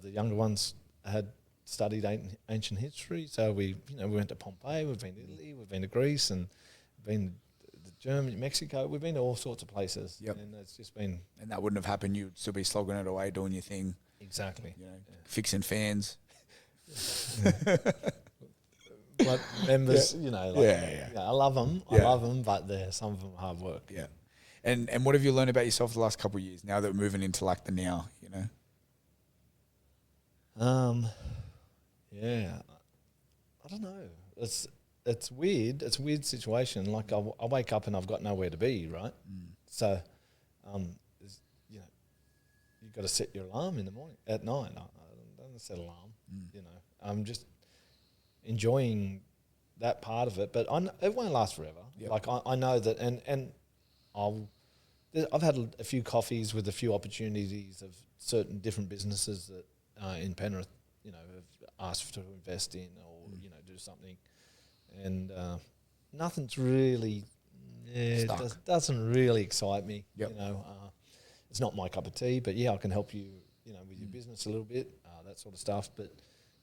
younger ones, had studied ancient history. So we went to Pompeii, we've been to Italy, we've been to Greece, and been to Germany, Mexico. We've been to all sorts of places. Yep. And it's just been... And that wouldn't have happened. You'd still be slogging it away, doing your thing. Exactly. You know, fixing fans. But members, Yeah, I love them. Yeah. I love them, but some of them are hard work. Yeah. And what have you learned about yourself the last couple of years, now that we're moving into like the now, you know? Yeah, I don't know. It's weird. It's a weird situation. Like I wake up and I've got nowhere to be, right? So, you've got to set your alarm in the morning at 9. I don't set alarm. You know, I'm just enjoying that part of it, but it won't last forever. Yep. Like I know that, and I've had a few coffees with a few opportunities of certain different businesses that in Penrith, have asked to invest in or do something, and nothing's really doesn't really excite me. Yep. It's not my cup of tea, but yeah, I can help you, with your business a little bit, that sort of stuff. But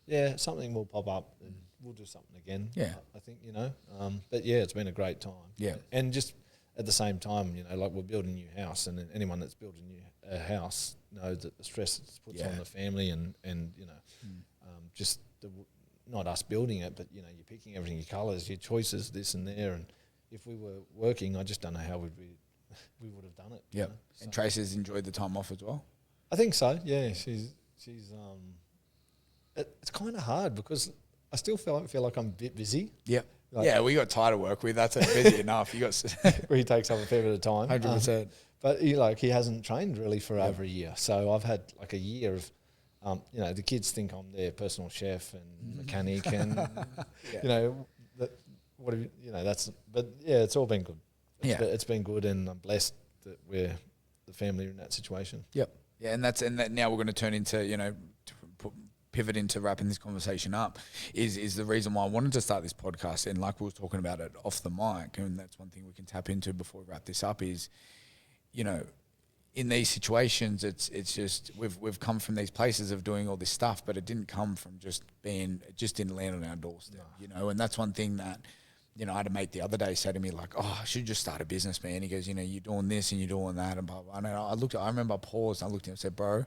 yeah, something will pop up and we'll do something again. Yeah. I think, but yeah, it's been a great time. Yeah. And just at the same time, like we're building a new house, and anyone that's building a house knows that the stress it puts on the family and just not us building it, but, you're picking everything, your colours, your choices, this and there. And if we were working, I just don't know how we would have done it. Yeah. So. And Tracy's enjoyed the time off as well? I think so, yeah. She's it's kind of hard because I still feel like I'm a bit busy. Yep. We got Ty to work with. That's busy enough. You got where he takes up a fair bit of time. 100%. But he hasn't trained really for over a year. So I've had like a year of, the kids think I'm their personal chef and mechanic, and but yeah, it's all been good. It's been good, and I'm blessed that we're the family in that situation. Yep. Yeah, and now we're going to turn into pivot into wrapping this conversation up is the reason why I wanted to start this podcast. And like we were talking about it off the mic, and that's one thing we can tap into before we wrap this up is, in these situations, it's just we've come from these places of doing all this stuff, but it didn't come from it just didn't land on our doorstep, and that's one thing that, I had a mate the other day say to me like, oh, I should just start a business, man. He goes, you're doing this and you're doing that and blah, blah. And I remember I paused and I looked at him and said, bro,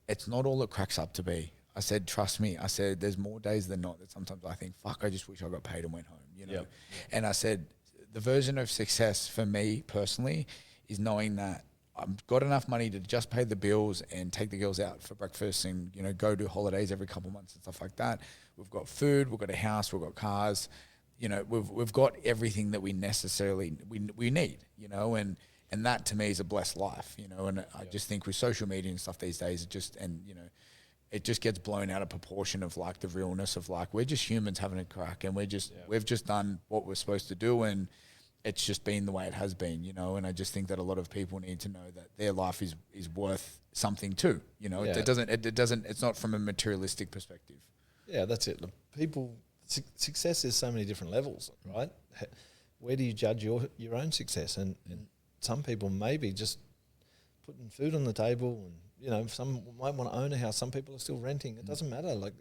it's not all it cracks up to be. I said, trust me. I said, there's more days than not that sometimes I think, fuck, I just wish I got paid and went home, Yep. And I said, the version of success for me personally is knowing that I've got enough money to just pay the bills and take the girls out for breakfast and, go do holidays every couple of months and stuff like that. We've got food, we've got a house, we've got cars, we've got everything that we necessarily, we need, and that to me is a blessed life, and I just think with social media and stuff these days, it just gets blown out of proportion of like the realness of like, we're just humans having a crack and we've just done what we're supposed to do. And it's just been the way it has been, and I just think that a lot of people need to know that their life is worth something too. It doesn't, it's not from a materialistic perspective. Yeah, that's it. Success is so many different levels, right? Where do you judge your own success? And some people maybe just putting food on the table, and some might want to own a house. Some people are still renting. It doesn't matter. Like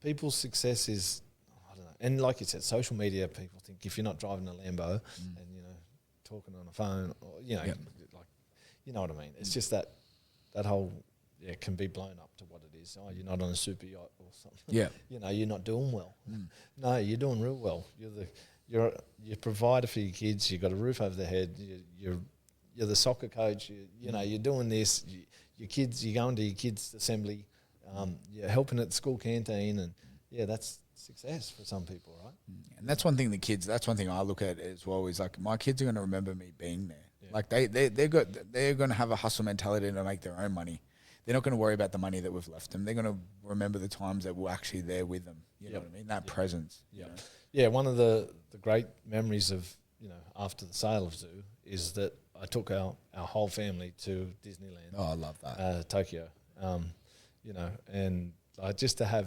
people's success is, I don't know. And like you said, social media. People think if you're not driving a Lambo and talking on a phone, or like what I mean. It's just that whole can be blown up to what it is. Oh, you're not on a super yacht or something. Yeah. You're not doing well. No, you're doing real well. You're a provider for your kids. You've got a roof over their head. You're the soccer coach. You're doing this. Your kids. You're going to your kids' assembly. You're helping at the school canteen, and that's success for some people, right? And that's one thing that's one thing I look at as well, is like my kids are going to remember me being there. Yeah. Like they're going to have a hustle mentality to make their own money. They're not going to worry about the money that we've left them. They're going to remember the times that we're actually there with them. You know what I mean? That presence. Yeah. You know? Yeah. One of the great memories of, after the sale of Zoo is that I took our whole family to Disneyland. Oh, I love that. Tokyo. And just to have,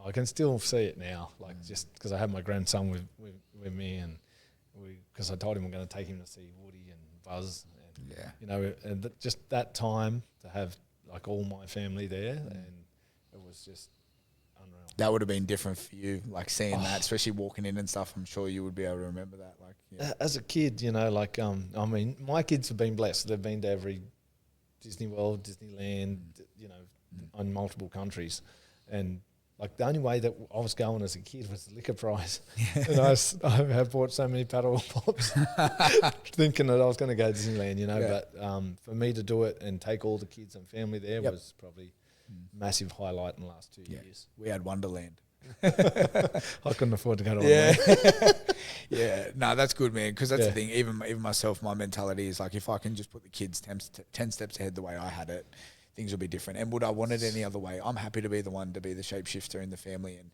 I can still see it now, like just because I had my grandson with me, and because I told him I'm going to take him to see Woody and Buzz, and just that time to have like all my family there, and it was just unreal. That would have been different for you, like seeing that, especially walking in and stuff. I'm sure you would be able to remember that. Like as a kid, I mean, my kids have been blessed. They've been to every Disney World, Disneyland, on multiple countries, and like the only way that I was going as a kid was the liquor prize. And I have bought so many paddle pops thinking that I was going to go to Disneyland, but for me to do it and take all the kids and family there was probably a massive highlight in the last 2 years. We had Wonderland. I couldn't afford to go to Wonderland. Yeah, no, that's good, man, because that's the thing. Even myself, my mentality is like, if I can just put the kids 10 steps ahead the way I had it, things will be different. And would I want it any other way? I'm happy to be the one to be the shapeshifter in the family and,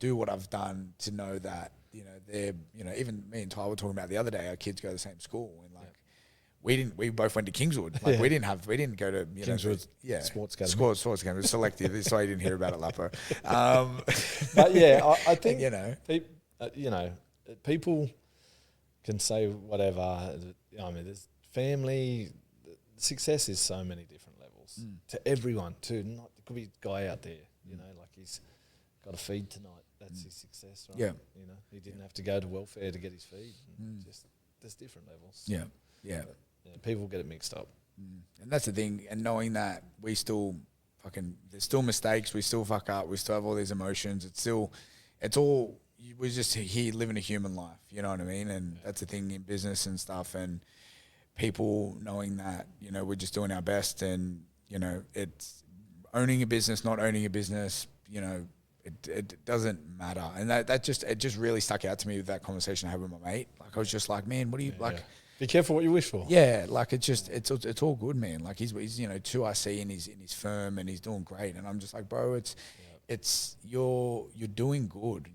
do what I've done to know that, they're, even me and Ty were talking about the other day, our kids go to the same school, and like, we both went to Kingswood. Like we didn't go to, Kingswood Sports Academy. Sports Academy, selective. This way you didn't hear about it, Lapo. But I think, people can say whatever. I mean, there's family, success is so many different levels to everyone too. Not, it could be a guy out there, like he's got a feed tonight. That's his success, right? Yeah. He didn't have to go to welfare to get his feed. Just there's different levels. Yeah. Yeah. But, people get it mixed up. And that's the thing. And knowing that we still there's still mistakes. We still fuck up. We still have all these emotions. We're just here living a human life. You know what I mean? And that's the thing in business and stuff. And people knowing that, we're just doing our best, and, it's owning a business, not owning a business, it doesn't matter. And it just really stuck out to me with that conversation I had with my mate. Like, I was just like, man, what do you Be careful what you wish for. Yeah, like it's all good, man. Like he's 2 IC in his firm, and he's doing great. And I'm just like, bro, it's you're doing good.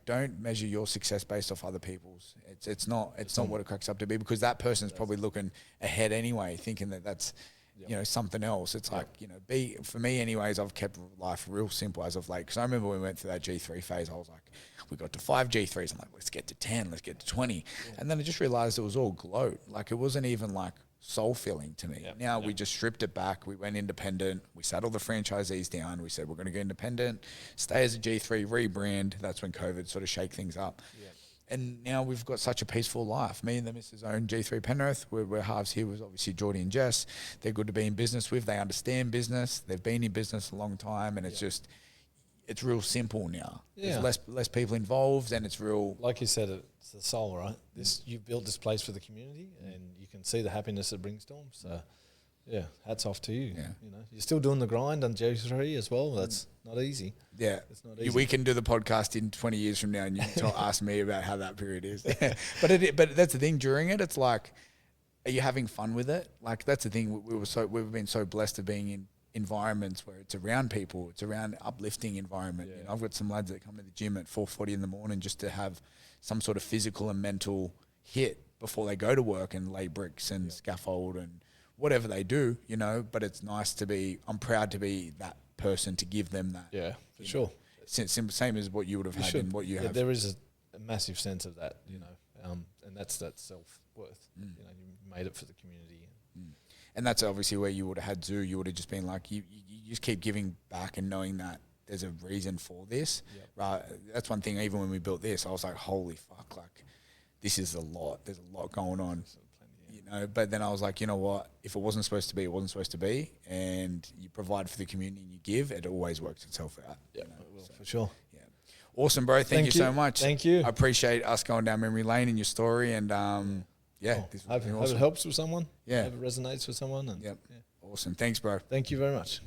Don't measure your success based off other people's. It's not what it cracks up to be, because that person's probably looking ahead anyway, thinking that's something else. It's like, for me anyways, I've kept life real simple as of late. Because I remember when we went through that G3 phase, I was like, we got to 5 G3s. I'm like, let's get to 10, let's get to 20. And then I just realized it was all gloat. Like, it wasn't even like soul filling to me. Now we just stripped it back. We went independent. We sat all the franchisees down. We said, we're going to go independent, stay as a G3, rebrand. That's when COVID sort of shake things up. And now we've got such a peaceful life. Me and the missus own G3 Penrith. We're halves here with obviously Geordie and Jess. They're good to be in business with. They understand business. They've been in business a long time, and it's just, it's real simple now. There's less people involved, and it's real. Like you said, it's the soul, right? You've built this place for the community, and you can see the happiness it brings to them. So, hats off to you. You're still doing the grind on G3 as well. That's not easy. Yeah, it's not easy. We can do the podcast in 20 years from now, and you can ask me about how that period is. But that's the thing. During it, it's like, are you having fun with it? Like, that's the thing. We've been so blessed of being in environments where it's around people, it's around uplifting environment. I've got some lads that come to the gym at 4:40 in the morning just to have some sort of physical and mental hit before they go to work and lay bricks and scaffold and whatever they do, but it's nice to be, I'm proud to be that person to give them that. Yeah, for sure. Same as what you would have had and what you have. There is a massive sense of that, and that's that self-worth. You made it for the community. And that's obviously where you would have had Zoo. You would have just been like, you just keep giving back and knowing that there's a reason for this. Right. That's one thing, even when we built this, I was like, holy fuck, like, this is a lot. There's a lot going on. But then I was like, you know what? If it wasn't supposed to be, it wasn't supposed to be. And you provide for the community and you give, it always works itself out. Yeah, it will, for sure. Yeah. Awesome, bro. Thank you so much. Thank you. I appreciate us going down memory lane in your story. And this hope awesome. it helps with someone. Yeah. Hope it resonates with someone. And Awesome. Thanks, bro. Thank you very much.